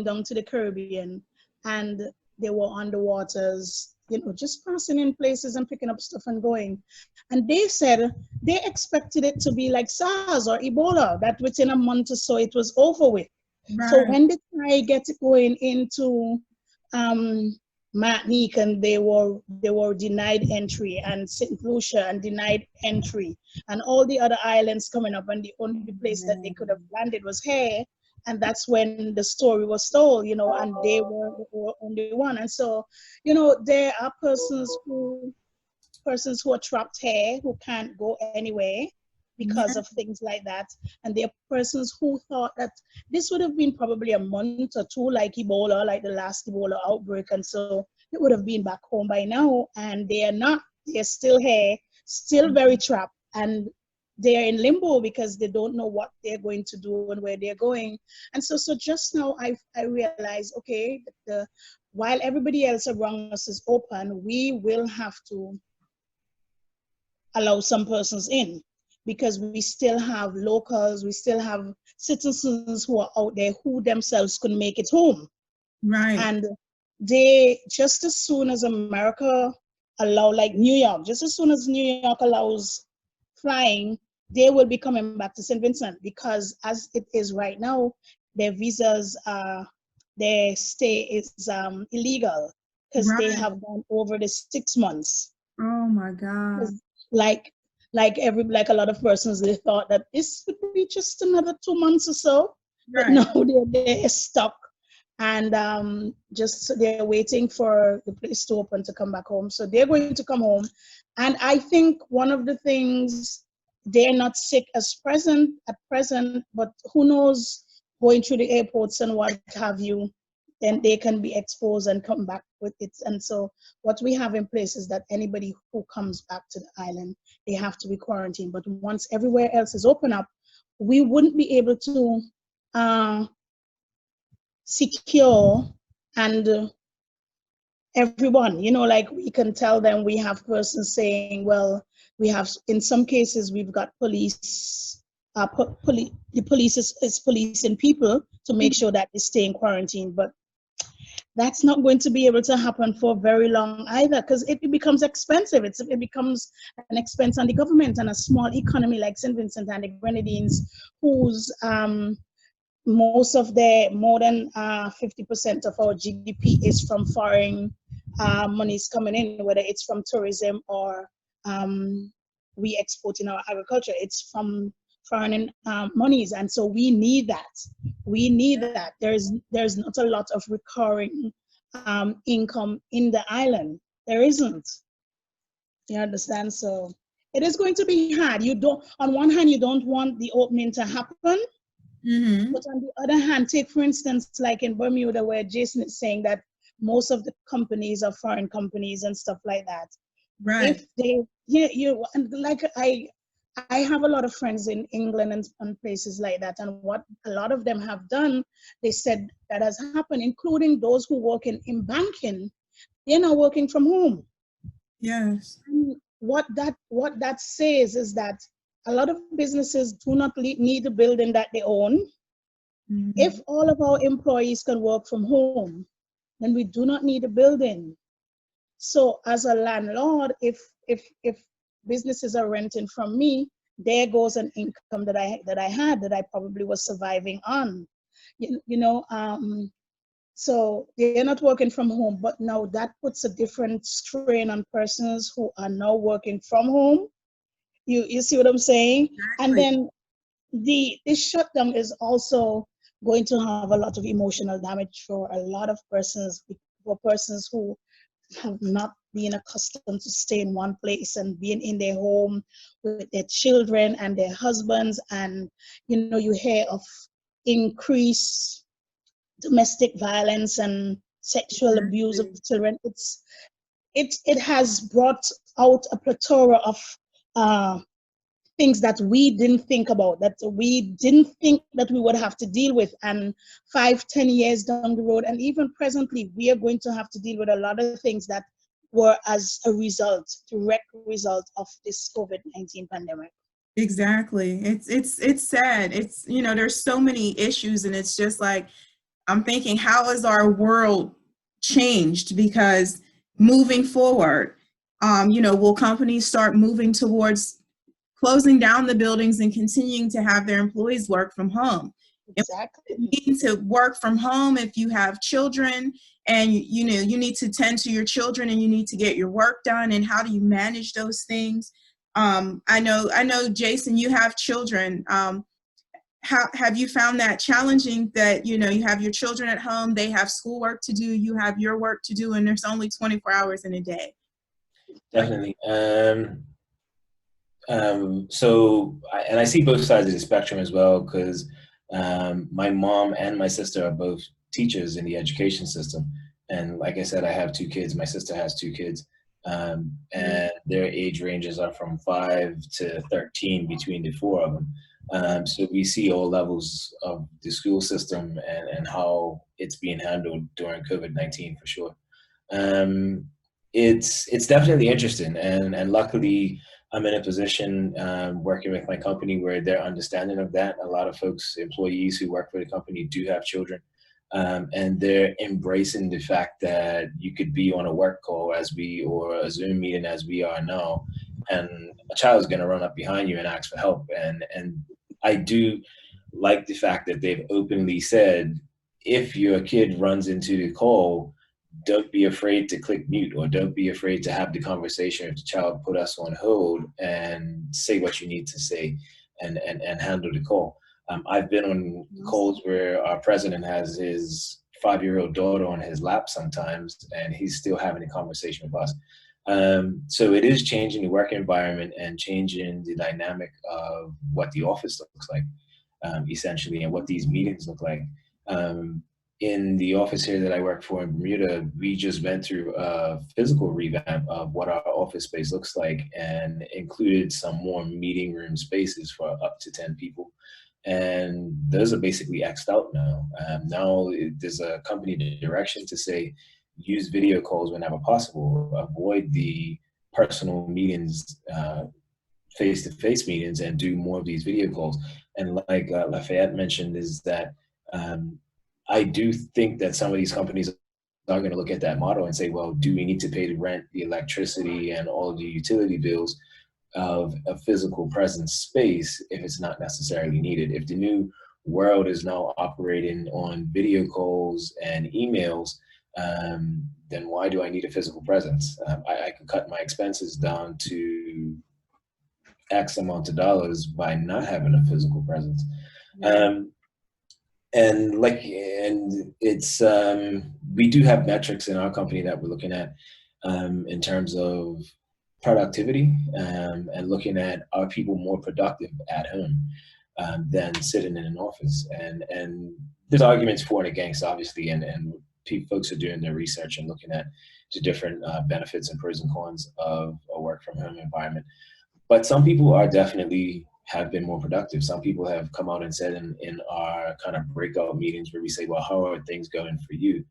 down to the Caribbean, and they were on the waters, you know, just passing in places and picking up stuff and going. And they said they expected it to be like SARS or Ebola, that within a month or so it was over with. Right. So when they try get going into Martinique, and they were denied entry, and St. Lucia and denied entry, and all the other islands coming up, and the only place that they could have landed was here. And that's when the story was told, you know, and they were the only one. And so, you know, there are persons who are trapped here, who can't go anywhere because of things like that. And there are persons who thought that this would have been probably a month or two, like Ebola, like the last Ebola outbreak. And so it would have been back home by now, and they are not. They're still here, still very trapped, and they're in limbo because they don't know what they're going to do and where they're going. And so just now I realized, okay, while everybody else around us is open, we will have to allow some persons in, because we still have locals, we still have citizens who are out there who themselves couldn't make it home. Right. And they, just as soon as America allow, like New York, just as soon as New York allows flying, they will be coming back to St. Vincent, because as it is right now, their visas, their stay is illegal, because they have gone over the 6 months. Oh my God. Like a lot of persons, they thought that this would be just another 2 months or so, but now they're stuck, and just they're waiting for the place to open to come back home. So they're going to come home, and I think one of the things, they're not sick at present, but who knows, going through the airports and what have you, then they can be exposed and come back with it. And so what we have in place is that anybody who comes back to the island, they have to be quarantined. But once everywhere else is open up, we wouldn't be able to secure and everyone, you know, like we can tell them, we have persons saying, well, we have, in some cases, we've got police, the police is policing people to make sure that they stay in quarantine, but that's not going to be able to happen for very long either, because it becomes expensive. It becomes an expense on the government, and a small economy like St. Vincent and the Grenadines, whose most of their, more than 50% of our GDP is from foreign monies coming in, whether it's from tourism or we export in our agriculture. It's from foreign monies, and so we need that. We need that. There's not a lot of recurring income in the island. There isn't. You understand? So it is going to be hard. You don't. On one hand, you don't want the opening to happen. Mm-hmm. But on the other hand, take for instance, like in Bermuda, where Jason is saying that most of the companies are foreign companies and stuff like that. Right. If they, and like I have a lot of friends in England and places like that, and what a lot of them have done, they said that has happened, including those who work in banking, they're now working from home. Yes. what that says is that a lot of businesses do not need a building that they own. Mhm. If all of our employees can work from home, then we do not need a building. So as a landlord, if businesses are renting from me, there goes an income that I probably was surviving on. So they're not working from home, but now that puts a different strain on persons who are now working from home. You see what I'm saying? And Exactly. then this shutdown is also going to have a lot of emotional damage for a lot of persons, for persons who have not been accustomed to stay in one place and being in their home with their children and their husbands. And you hear of increased domestic violence and sexual abuse of children. It has brought out a plethora of things that we didn't think about, that we didn't think that we would have to deal with. And 5-10 years down the road, and even presently, we are going to have to deal with a lot of things that were as a direct result of this COVID-19 pandemic. Exactly. It's sad. It's, there's so many issues, and it's just like, I'm thinking, how has our world changed? Because moving forward, will companies start moving towards closing down the buildings and continuing to have their employees work from home? Exactly. You need to work from home if you have children, and you need to tend to your children, and you need to get your work done. And how do you manage those things? I know, Jason, you have children. How have you found that challenging, that you have your children at home, they have schoolwork to do, you have your work to do, and there's only 24 hours in a day? Definitely. And I see both sides of the spectrum as well, because my mom and my sister are both teachers in the education system. And like I said, I have 2 kids. My sister has 2 kids. And their age ranges are from 5 to 13 between the 4 of them. So we see all levels of the school system and how it's being handled during COVID-19 for sure. It's definitely interesting, and luckily I'm in a position working with my company where they're understanding of that. A lot of folks, employees who work for the company, do have children, and they're embracing the fact that you could be on a work call or a Zoom meeting as we are now, and a child is going to run up behind you and ask for help. And I do like the fact that they've openly said, if your kid runs into the call, don't be afraid to click mute, or don't be afraid to have the conversation with the child, put us on hold and say what you need to say, and handle the call. I've been on calls where our president has his 5-year-old daughter on his lap sometimes, and he's still having a conversation with us. So it is changing the work environment and changing the dynamic of what the office looks like, essentially, and what these meetings look like. In the office here that I work for in Bermuda, we just went through a physical revamp of what our office space looks like, and included some more meeting room spaces for up to 10 people. And those are basically X'd out now. Now there's a company direction to say, use video calls whenever possible, avoid the personal meetings, face-to-face meetings, and do more of these video calls. And like Lafayette mentioned, is that I do think that some of these companies are going to look at that model and say, well, do we need to pay the rent, the electricity, and all of the utility bills of a physical presence space if it's not necessarily needed? If the new world is now operating on video calls and emails, then why do I need a physical presence? I can cut my expenses down to X amount of dollars by not having a physical presence. And it's we do have metrics in our company that we're looking at in terms of productivity, and looking at, are people more productive at home than sitting in an office? And there's arguments for and against, obviously, and folks are doing their research and looking at the different benefits and pros and cons of a work from home environment. But some people are definitely have been more productive. Some people have come out and said in our kind of breakout meetings where we say, well, how are things going for you?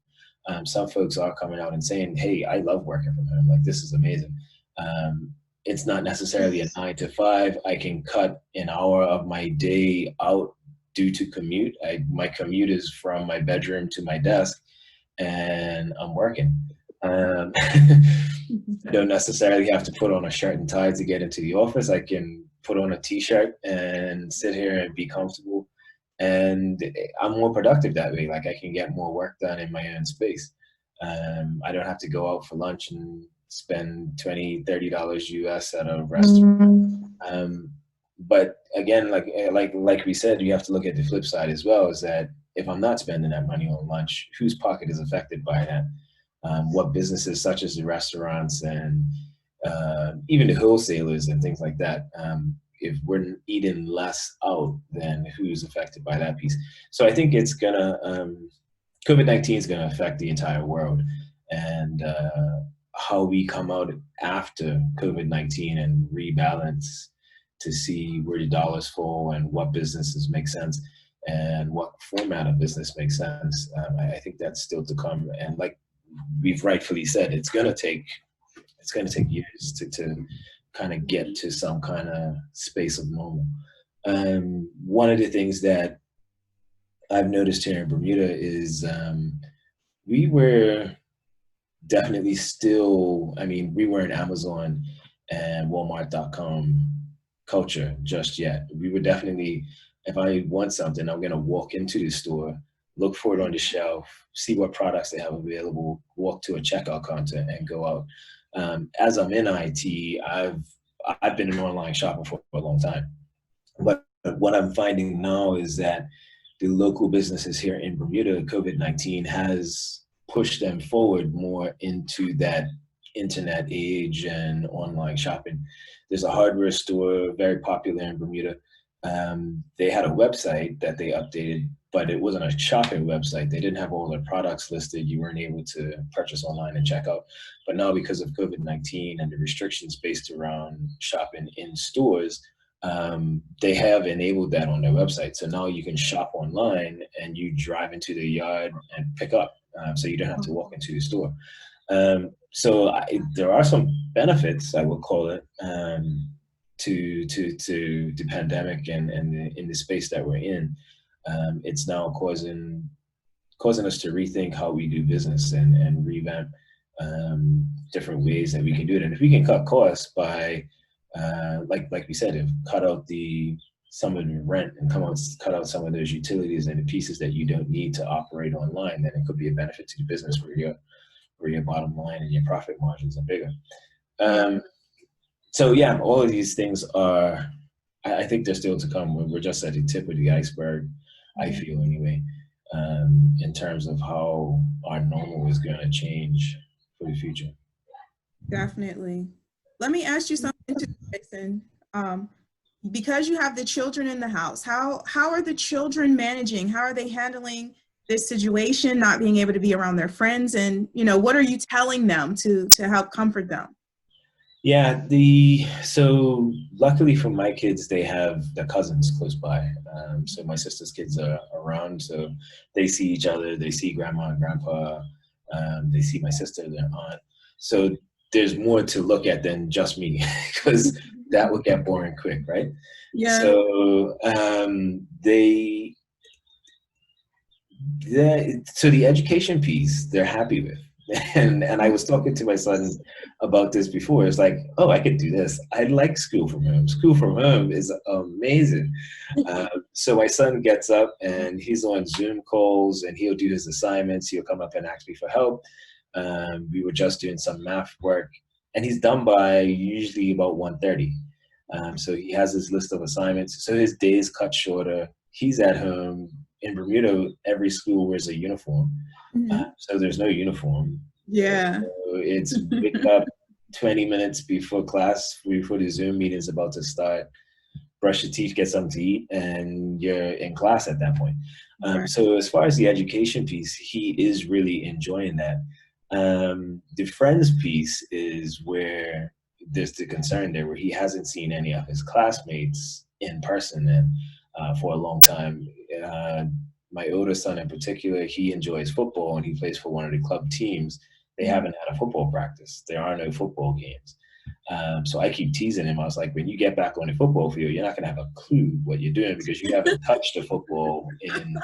Some folks are coming out and saying, hey, I love working from home. Like, this is amazing. it's not necessarily a 9 to 5. I can cut an hour of my day out due to commute. My commute is from my bedroom to my desk, and I'm working. I don't necessarily have to put on a shirt and tie to get into the office. I can put on a t-shirt and sit here and be comfortable. And I'm more productive that way. Like, I can get more work done in my own space. I don't have to go out for lunch and spend $20, $30 US at a restaurant. But again, like we said, you have to look at the flip side as well, is that if I'm not spending that money on lunch, whose pocket is affected by that? What businesses such as the restaurants and even the wholesalers and things like that, if we're eating less out, then who's affected by that piece? So I think it's gonna, COVID-19 is gonna affect the entire world, and how we come out after COVID-19 and rebalance to see where the dollars fall and what businesses make sense and what format of business makes sense. I think that's still to come. And like we've rightfully said, it's gonna take years to kind of get to some kind of space of normal. One of the things that I've noticed here in Bermuda is we were definitely still, I mean, we weren't Amazon and Walmart.com culture just yet. We were definitely, if I want something, I'm gonna walk into the store, look for it on the shelf, see what products they have available, walk to a checkout counter and go out. As I'm in IT, I've been an online shopper for a long time. But what I'm finding now is that the local businesses here in Bermuda, COVID-19 has pushed them forward more into that internet age and online shopping. There's a hardware store very popular in Bermuda. They had a website that they updated, but it wasn't a shopping website. They didn't have all their products listed. You weren't able to purchase online and check out. But now, because of COVID-19 and the restrictions based around shopping in stores, they have enabled that on their website. So now you can shop online and you drive into the yard and pick up. So you don't have to walk into the store. So there are some benefits, I would call it, to the pandemic and in the space that we're in. It's now causing us to rethink how we do business and revamp different ways that we can do it. And if we can cut costs by, like we said, if cut out some of the rent and cut out some of those utilities and the pieces that you don't need to operate online, then it could be a benefit to the business where your bottom line and your profit margins are bigger. So yeah, all of these things are, I think they're still to come. We're just at the tip of the iceberg, I feel anyway, in terms of how our normal is going to change for the future. Definitely. Let me ask you something too, Jason. Because you have the children in the house, how are the children managing? How are they handling this situation, not being able to be around their friends? And, what are you telling them to help comfort them? Yeah, so luckily for my kids, they have their cousins close by. So my sister's kids are around, so they see each other, they see grandma and grandpa, they see my sister, their aunt. So there's more to look at than just me, because that would get boring quick, right? Yeah. So so the education piece, they're happy with. And I was talking to my son about this before. It's like, oh, I could do this. I like school from home. School from home is amazing. So my son gets up and he's on Zoom calls and he'll do his assignments. He'll come up and ask me for help. We were just doing some math work and he's done by usually about 1:30. So he has his list of assignments. So his days cut shorter. He's at home. In Bermuda, every school wears a uniform. So there's no uniform. Yeah. So it's wake up 20 minutes before class, before the Zoom meeting is about to start, brush your teeth, get something to eat, and you're in class at that point. Right. So as far as the education piece, he is really enjoying that. The friends piece is where there's the concern there, where he hasn't seen any of his classmates in person and for a long time. My older son in particular, he enjoys football and he plays for one of the club teams. They haven't had a football practice. There are no football games. So I keep teasing him. I was like, when you get back on the football field, you're not going to have a clue what you're doing because you haven't touched the football in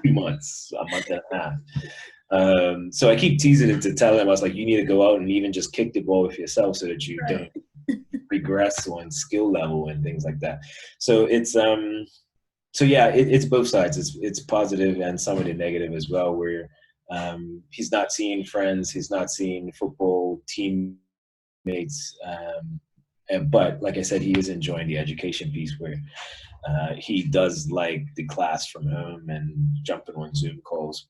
2 months, a month and a half. So I keep teasing him to tell him, I was like, you need to go out and even just kick the ball with yourself so that you don't regress on skill level and things like that. So it's it's both sides. It's positive and some of the negative as well, where he's not seeing friends, he's not seeing football teammates, but like I said, he is enjoying the education piece where he does like the class from home and jumping on Zoom calls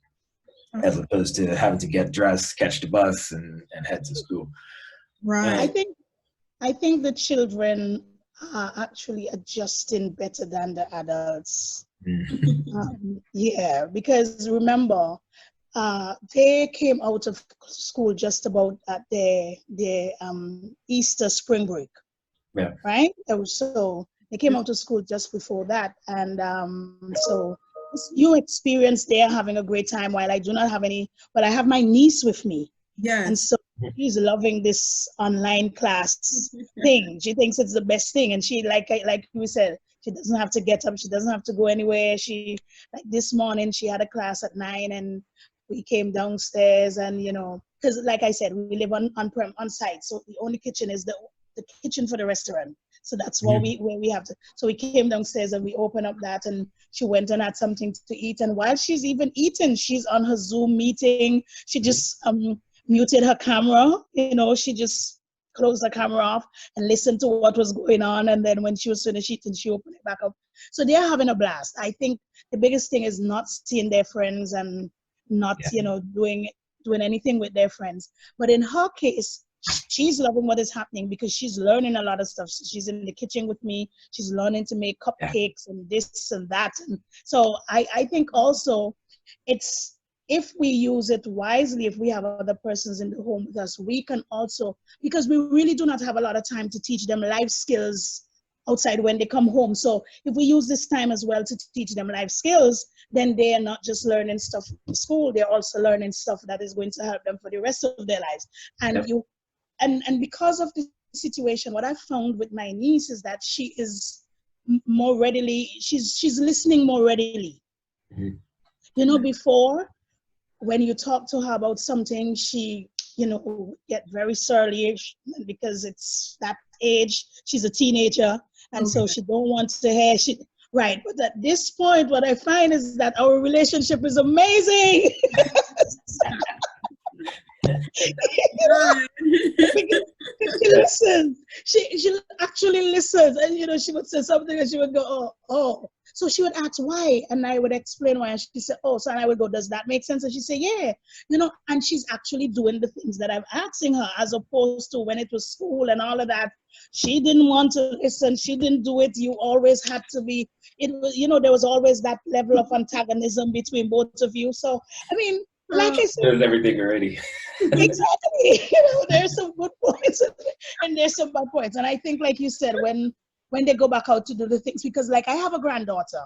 as opposed to having to get dressed, catch the bus, and head to school. Right. I think the children are actually adjusting better than the adults. Yeah, because remember, they came out of school just about at their Easter spring break. Yeah. Right? So they came out of school just before that, and so this new experience, they are having a great time. While I do not have any, but I have my niece with me. Yes. And so she's loving this online class thing. She thinks it's the best thing. And she, like we said, she doesn't have to get up. She doesn't have to go anywhere. She, like this morning, she had a class at 9 and we came downstairs and, you know, because like I said, we live on site. So the only kitchen is the kitchen for the restaurant. So that's where we have to. So we came downstairs and we opened up that and she went and had something to eat. And while she's even eating, she's on her Zoom meeting. She just muted her camera, you know, she just closed the camera off and listened to what was going on. And then when she was finished eating, she opened it back up. So they're having a blast. I think the biggest thing is not seeing their friends and not, you know, doing anything with their friends. But in her case, she's loving what is happening because she's learning a lot of stuff. She's in the kitchen with me. She's learning to make cupcakes and this and that. And so I think also it's, if we use it wisely, if we have other persons in the home with us, we can also, because we really do not have a lot of time to teach them life skills outside when they come home. So if we use this time as well to teach them life skills, then they are not just learning stuff from school, they're also learning stuff that is going to help them for the rest of their lives. And and because of the situation, what I found with my niece is that she is more readily, she's listening more readily. You know, before, when you talk to her about something, she, you know, get very surly because it's that age. She's a teenager, and so she don't want to hear. Right, but at this point, what I find is that our relationship is amazing. She listens. She actually listens, and you know, she would say something, and she would go, oh. So she would ask why, and I would explain why, and she said, oh. So and I would go, does that make sense? And she said, yeah, you know, and she's actually doing the things that I'm asking her, as opposed to when it was school and all of that. She didn't want to listen. She didn't do it. You always had to be. It was, you know, there was always that level of antagonism between both of you. So I mean, like I said, there's everything already. Exactly. You know, there's some good points and there's some bad points. And I think, like you said, when they go back out to do the things, because like I have a granddaughter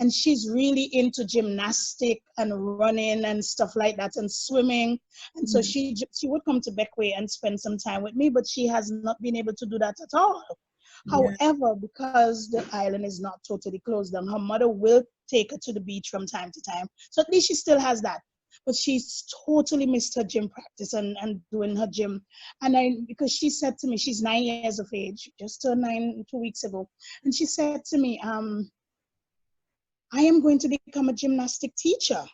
and she's really into gymnastic and running and stuff like that and swimming. And so she would come to Beckway and spend some time with me, but she has not been able to do that at all. However, because the island is not totally closed down, her mother will take her to the beach from time to time. So at least she still has that. But she's totally missed her gym practice and doing her gym. And because she said to me, she's 9 years of age, just turned 9 2 weeks ago. And she said to me, I am going to become a gymnastic teacher.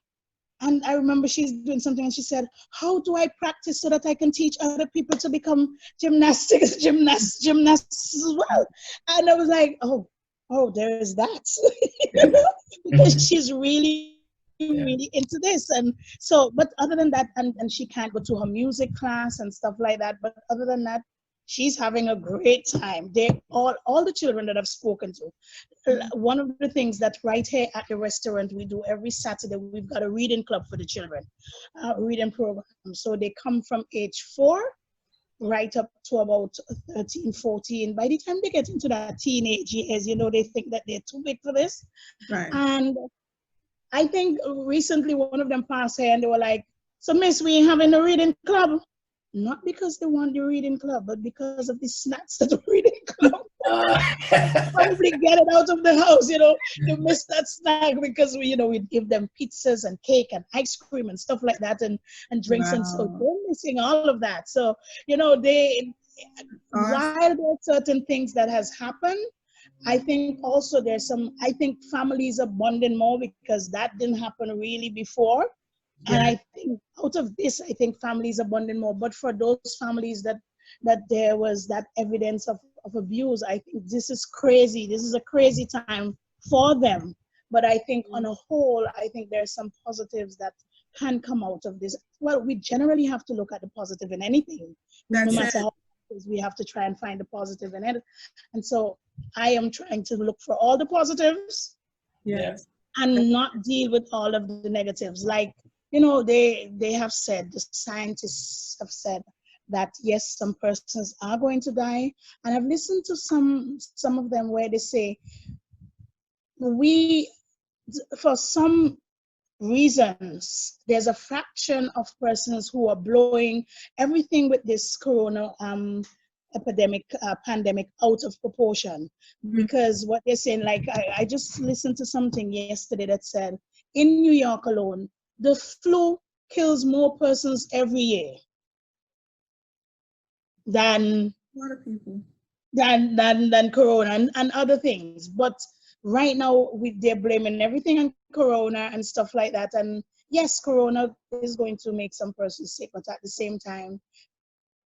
And I remember she's doing something and she said, how do I practice so that I can teach other people to become gymnasts as well? And I was like, oh, there's that. Because she's really into this. And so, but other than that, and she can't go to her music class and stuff like that. But other than that, she's having a great time. They all the children that I've spoken to. One of the things that right here at the restaurant we do every Saturday, we've got a reading club for the children, reading program. So they come from age 4 right up to about 13, 14. By the time they get into that teenage years, you know, they think that they're too big for this. Right. And I think recently one of them passed here and they were like, so miss, we ain't having a reading club. not because they want the reading club, but because of the snacks that the reading club probably get it out of the house. You miss that snack because we give them pizzas and cake and ice cream and stuff like that, and drinks. And so Wow. they're missing all of that. So they Awesome. while there are certain things that has happened, I think also I think families are bonding more because that didn't happen really before. And Yeah. I think out of this, I think families are bonding more. But for those families that there was that evidence of abuse, I think this is crazy. This is a crazy time for them. But I think on a whole, I think there's some positives that can come out of this. Well, we generally have to look at the positive in anything, no That's matter it. how we have to try and find the positive in it. And so I am trying to look for all the positives Yeah. Yes. and not deal with all of the negatives. Like, they have said, the scientists have said that yes, some persons are going to die. And I've listened to some of them where they say we, for some reasons, there's a fraction of persons who are blowing everything with this corona pandemic out of proportion. Mhm. Because what they're saying, like I just listened to something yesterday that said in New York alone, the flu kills more persons every year than A lot of people. than corona and other things. But right now they're blaming everything on corona and stuff like that. And yes, corona is going to make some persons sick, but at the same time,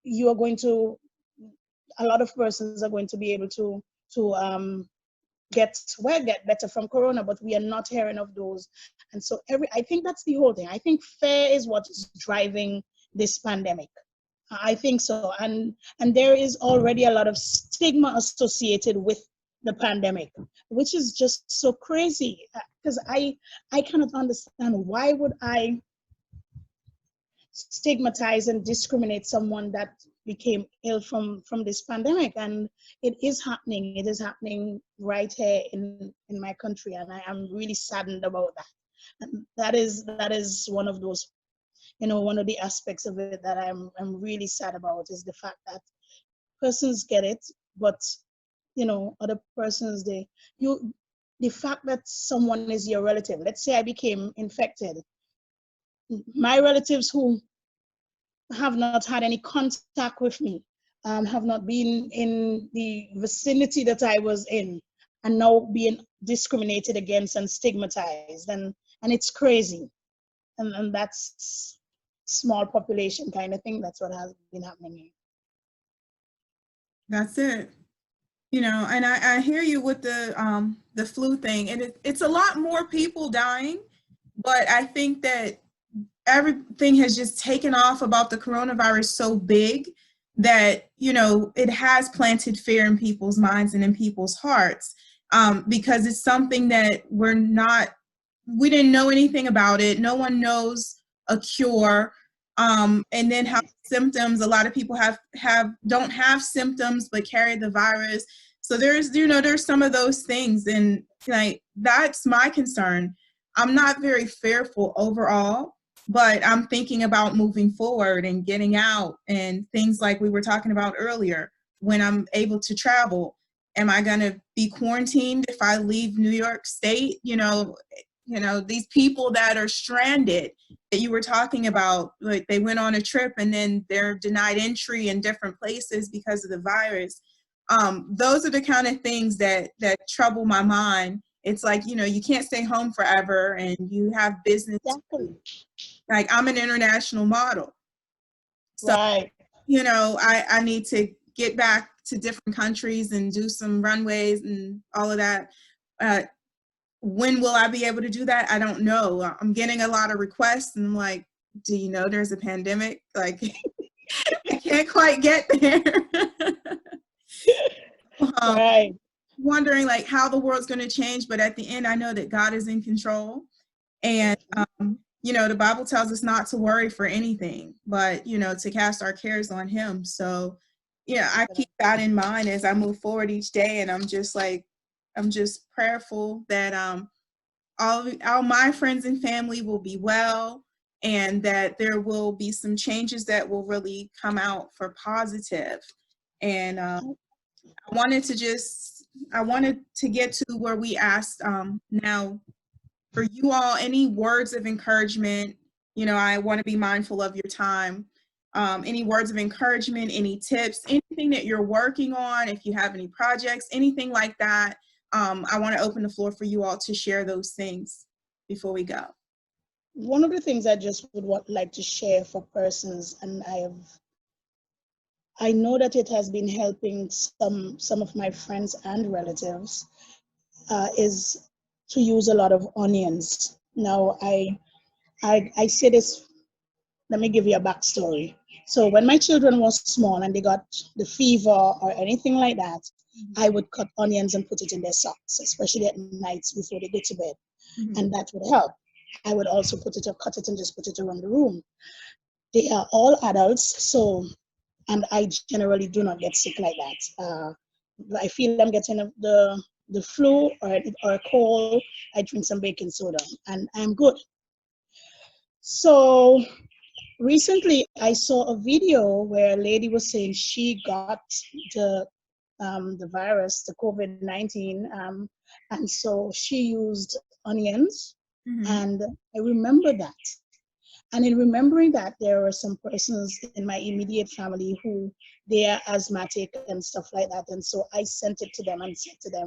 you are going to a lot of persons are going to be able to get better from corona, but we are not hearing of those. And so I think that's the whole thing. I think fear is what is driving this pandemic. I think so. And there is already a lot of stigma associated with the pandemic, which is just so crazy. Because I cannot understand, why would I stigmatize and discriminate someone that became ill from this pandemic? And it is happening right here in my country, and I am really saddened about that. And that is one of those, one of the aspects of it that I'm really sad about, is the fact that persons get it, but other persons, the fact that someone is your relative. Let's say I became infected, my relatives who have not had any contact with me, have not been in the vicinity that I was in, and now being discriminated against and stigmatized, and it's crazy. And that's small population kind of thing. That's what has been happening here. That's it. And I hear you with the flu thing, and it's a lot more people dying, but I think that everything has just taken off about the coronavirus so big that it has planted fear in people's minds and in people's hearts, because it's something that we didn't know anything about it. No one knows a cure. And then how symptoms, a lot of people don't have symptoms but carry the virus. So there's some of those things, and like that's my concern. I'm not very fearful overall, but I'm thinking about moving forward and getting out and things like we were talking about earlier. When I'm able to travel, am I going to be quarantined if I leave New York State? These people that are stranded that you were talking about, like they went on a trip and then they're denied entry in different places because of the virus. Those are the kind of things that trouble my mind. It's like, you can't stay home forever, and you have business. Exactly. Like, I'm an international model. So, Right. I need to get back to different countries and do some runways and all of that. When will I be able to do that? I don't know. I'm getting a lot of requests, and I'm like, do you know there's a pandemic? Like, I can't quite get there. Right. Wondering like how the world's going to change, but at the end, I know that God is in control. And, the Bible tells us not to worry for anything, but, to cast our cares on him. So, I keep that in mind as I move forward each day. And I'm just prayerful that all my friends and family will be well, and that there will be some changes that will really come out for positive. And I wanted to get to where we asked now for you all, any words of encouragement. You know, I want to be mindful of your time. Any words of encouragement, any tips, anything that you're working on, if you have any projects, anything like that. I want to open the floor for you all to share those things before we go. One of the things I just would like to share for persons, and I know that it has been helping some of my friends and relatives, is to use a lot of onions. Now, I say this, let me give you a backstory. So when my children were small and they got the fever or anything like that, I would cut onions and put it in their socks, especially at nights before they go to bed. And that would help. I would also cut it and just put it around the room. They are all adults, so, and I generally do not get sick like that. I feel I'm getting the flu or a cold, I drink some baking soda and I'm good. So recently I saw a video where a lady was saying she got the virus, the COVID-19, and so she used onions. And I remember that. And in remembering that, there are some persons in my immediate family who they are asthmatic and stuff like that. And so I sent it to them and said to them,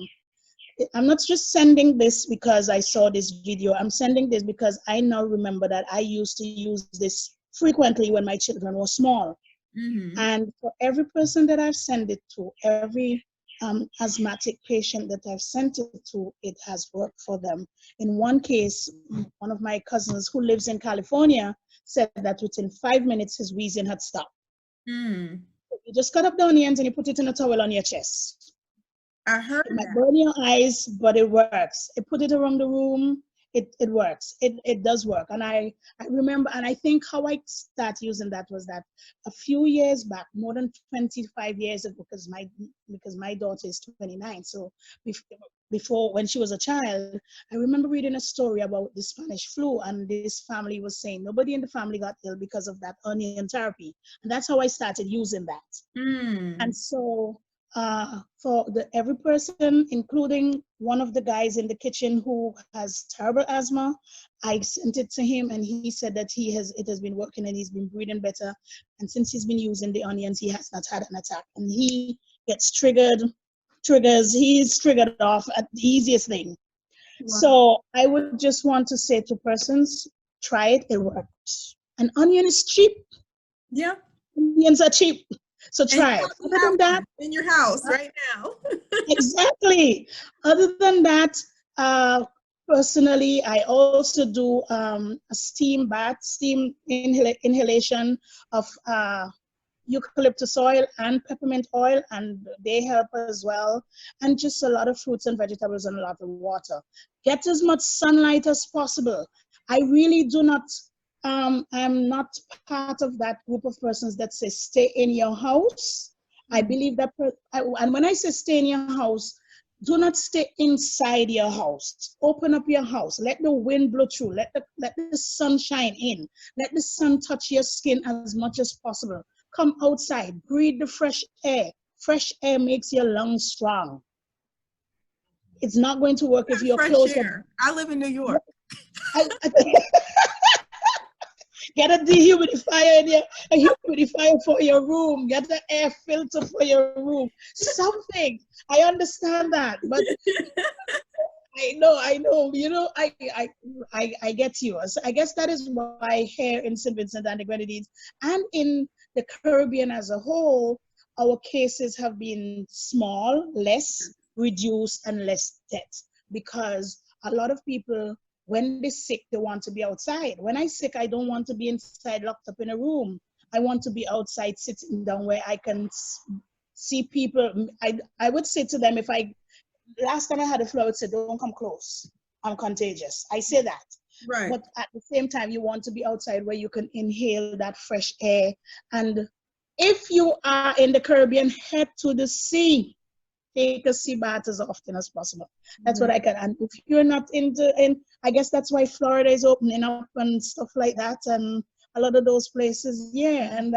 I'm not just sending this because I saw this video. I'm sending this because I now remember that I used to use this frequently when my children were small. And for every person that I've sent it to, every asthmatic patient that I've sent it to, it has worked for them. In one case, one of my cousins who lives in California said that within 5 minutes his wheezing had stopped. You just cut up the onions and you put it in a towel on your chest. I heard it might burn your eyes, but it works. You put it around the room, it works. It does work. And I remember, and I think how I started using that was that a few years back, more than 25 years ago, because my daughter is 29. So before, when she was a child, I remember reading a story about the Spanish flu, and this family was saying nobody in the family got ill because of that onion therapy. And that's how I started using that. And so for every person, including one of the guys in the kitchen who has terrible asthma, I sent it to him, and he said that it has been working and he's been breathing better. And since he's been using the onions, he has not had an attack. And he gets he's triggered off at the easiest thing. Wow. So I would just want to say to persons, try it, it works. An onion is cheap. Yeah. Onions are cheap. So try it. Other than that, in your house right now. Exactly. Other than that, personally, I also do a steam bath, inhalation of eucalyptus oil and peppermint oil, and they help as well. And just a lot of fruits and vegetables and a lot of water. Get as much sunlight as possible. I really do not. I'm not part of that group of persons that say stay in your house. I believe that, and when I say stay in your house, do not stay inside your house. Open up your house. Let the wind blow through. Let the sun shine in. Let the sun touch your skin as much as possible. Come outside. Breathe the fresh air. Fresh air makes your lungs strong. It's not going to work if you're close. I live in New York. Get a dehumidifier a humidifier for your room. Get an air filter for your room. Something. I understand that, but I know. You know, I get you. I guess that is why here in St. Vincent and the Grenadines and in the Caribbean as a whole, our cases have been small, less reduced, and less deaths, because a lot of people, when they're sick, they want to be outside. When I'm sick, I don't want to be inside locked up in a room. I want to be outside sitting down where I can see people. I would say to them, last time I had a flu, I would say, don't come close. I'm contagious. I say that. Right. But at the same time, you want to be outside where you can inhale that fresh air. And if you are in the Caribbean, head to the sea. take a sea bath as often as possible. That's what I can. And if you're not I guess that's why Florida is opening up and stuff like that, and a lot of those places. Yeah, and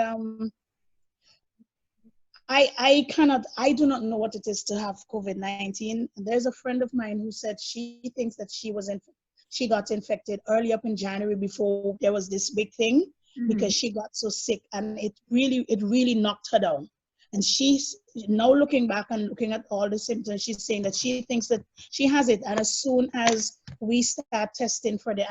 I do not know what it is to have COVID-19. There's a friend of mine who said she thinks that she got infected early up in January before there was this big thing, because she got so sick, and it really knocked her down. And she's now looking back and looking at all the symptoms, she's saying that she thinks that she has it. And as soon as we start testing for the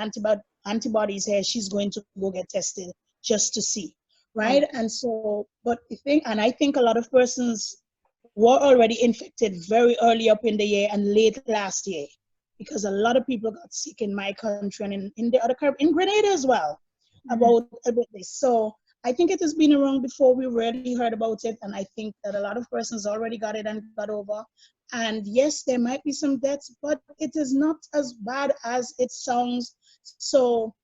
antibodies here, she's going to go get tested just to see. Right. And so, I think a lot of persons were already infected very early up in the year and late last year, because a lot of people got sick in my country and in the other in Grenada as well about this. So I think it has been around before we really heard about it. And I think that a lot of persons already got it and got over. And yes, there might be some deaths, but it is not as bad as it sounds. So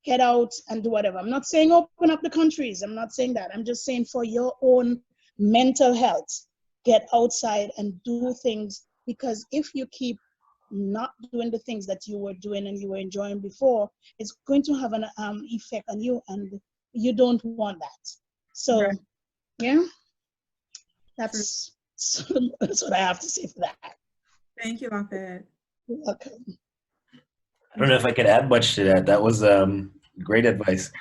get out and do whatever. I'm not saying open up the countries. I'm not saying that. I'm just saying for your own mental health, get outside and do things, because if you keep not doing the things that you were doing and you were enjoying before, it's going to have an effect on you, and you don't want that. So, yeah, that's what I have to say for that. Thank you, Lafayette. You're welcome. I don't know if I could add much to that. That was great advice.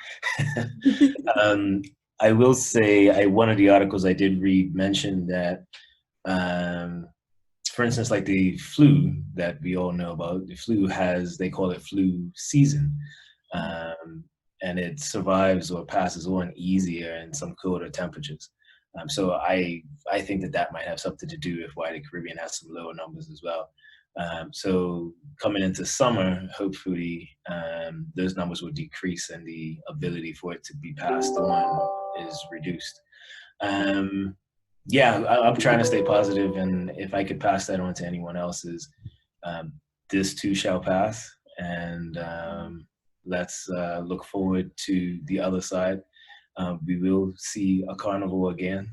I will say, one of the articles I did read mentioned that, for instance, like the flu that we all know about, the flu they call it flu season. And it survives or passes on easier in some colder temperatures. So I think that might have something to do with why the Caribbean has some lower numbers as well. So coming into summer, hopefully those numbers will decrease and the ability for it to be passed on is reduced. I'm trying to stay positive, and if I could pass that on to anyone else, is this too shall pass, and let's look forward to the other side. We will see a carnival again.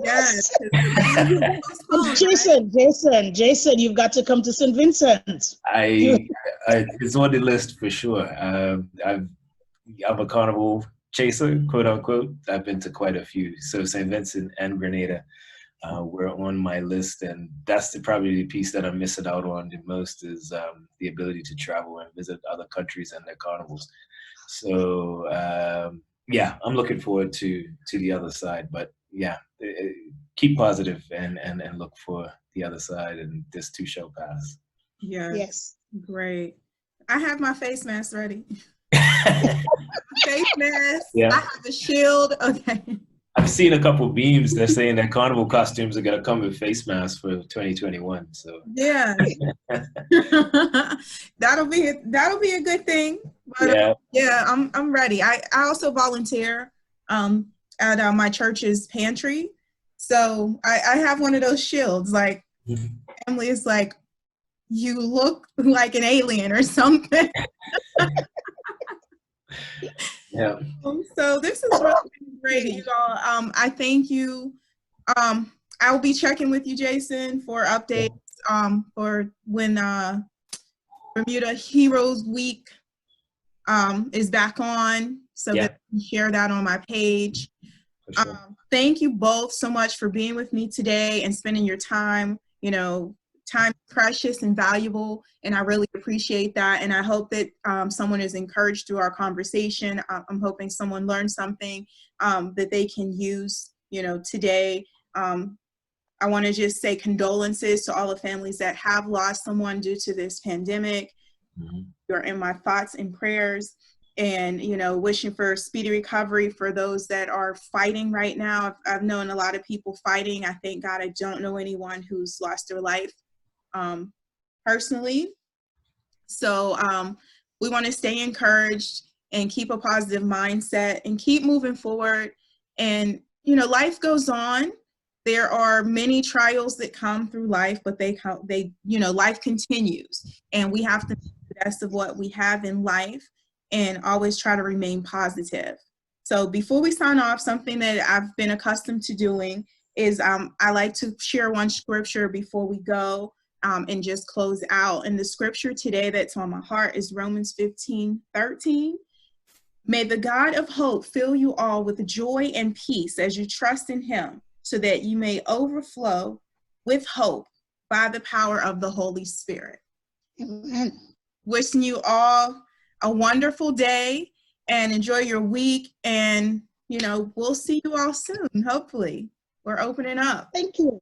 Yes. Jason, you've got to come to St Vincent. It's on the list for sure. I'm a carnival chaser, quote unquote. I've been to quite a few. So St Vincent and Grenada were on my list, and that's probably the piece that I'm missing out on the most, is the ability to travel and visit other countries and their carnivals. So I'm looking forward to the other side. But keep positive and look for the other side, and this too shall pass. Yes. Great. I have my face mask ready. Face mask. Yeah. I have a shield. Okay. I've seen a couple memes. They're saying that carnival costumes are gonna come with face masks for 2021. So yeah, that'll be a good thing. But I'm ready. I also volunteer at my church's pantry, so I have one of those shields. Like Emily is like, you look like an alien or something. Yeah. So this is really great, you all. I thank you. I'll be checking with you, Jason, for updates for when Bermuda Heroes Week is back on, so that I can share that on my page. Sure. Thank you both so much for being with me today and spending your time. Time is precious and valuable, and I really appreciate that. And I hope that someone is encouraged through our conversation. I'm hoping someone learned something that they can use, today. I want to just say condolences to all the families that have lost someone due to this pandemic. You're in my thoughts and prayers, and, wishing for speedy recovery for those that are fighting right now. I've known a lot of people fighting. I thank God I don't know anyone who's lost their life personally. So we want to stay encouraged and keep a positive mindset and keep moving forward. And, life goes on. There are many trials that come through life, but life continues, and we have to make the best of what we have in life and always try to remain positive. So before we sign off, something that I've been accustomed to doing is I like to share one scripture before we go and just close out. And the scripture today that's on my heart is Romans 15:13. May the God of hope fill you all with joy and peace as you trust in him, so that you may overflow with hope by the power of the Holy Spirit. Amen. Wishing you all a wonderful day and enjoy your week. And, we'll see you all soon, hopefully. We're opening up. Thank you.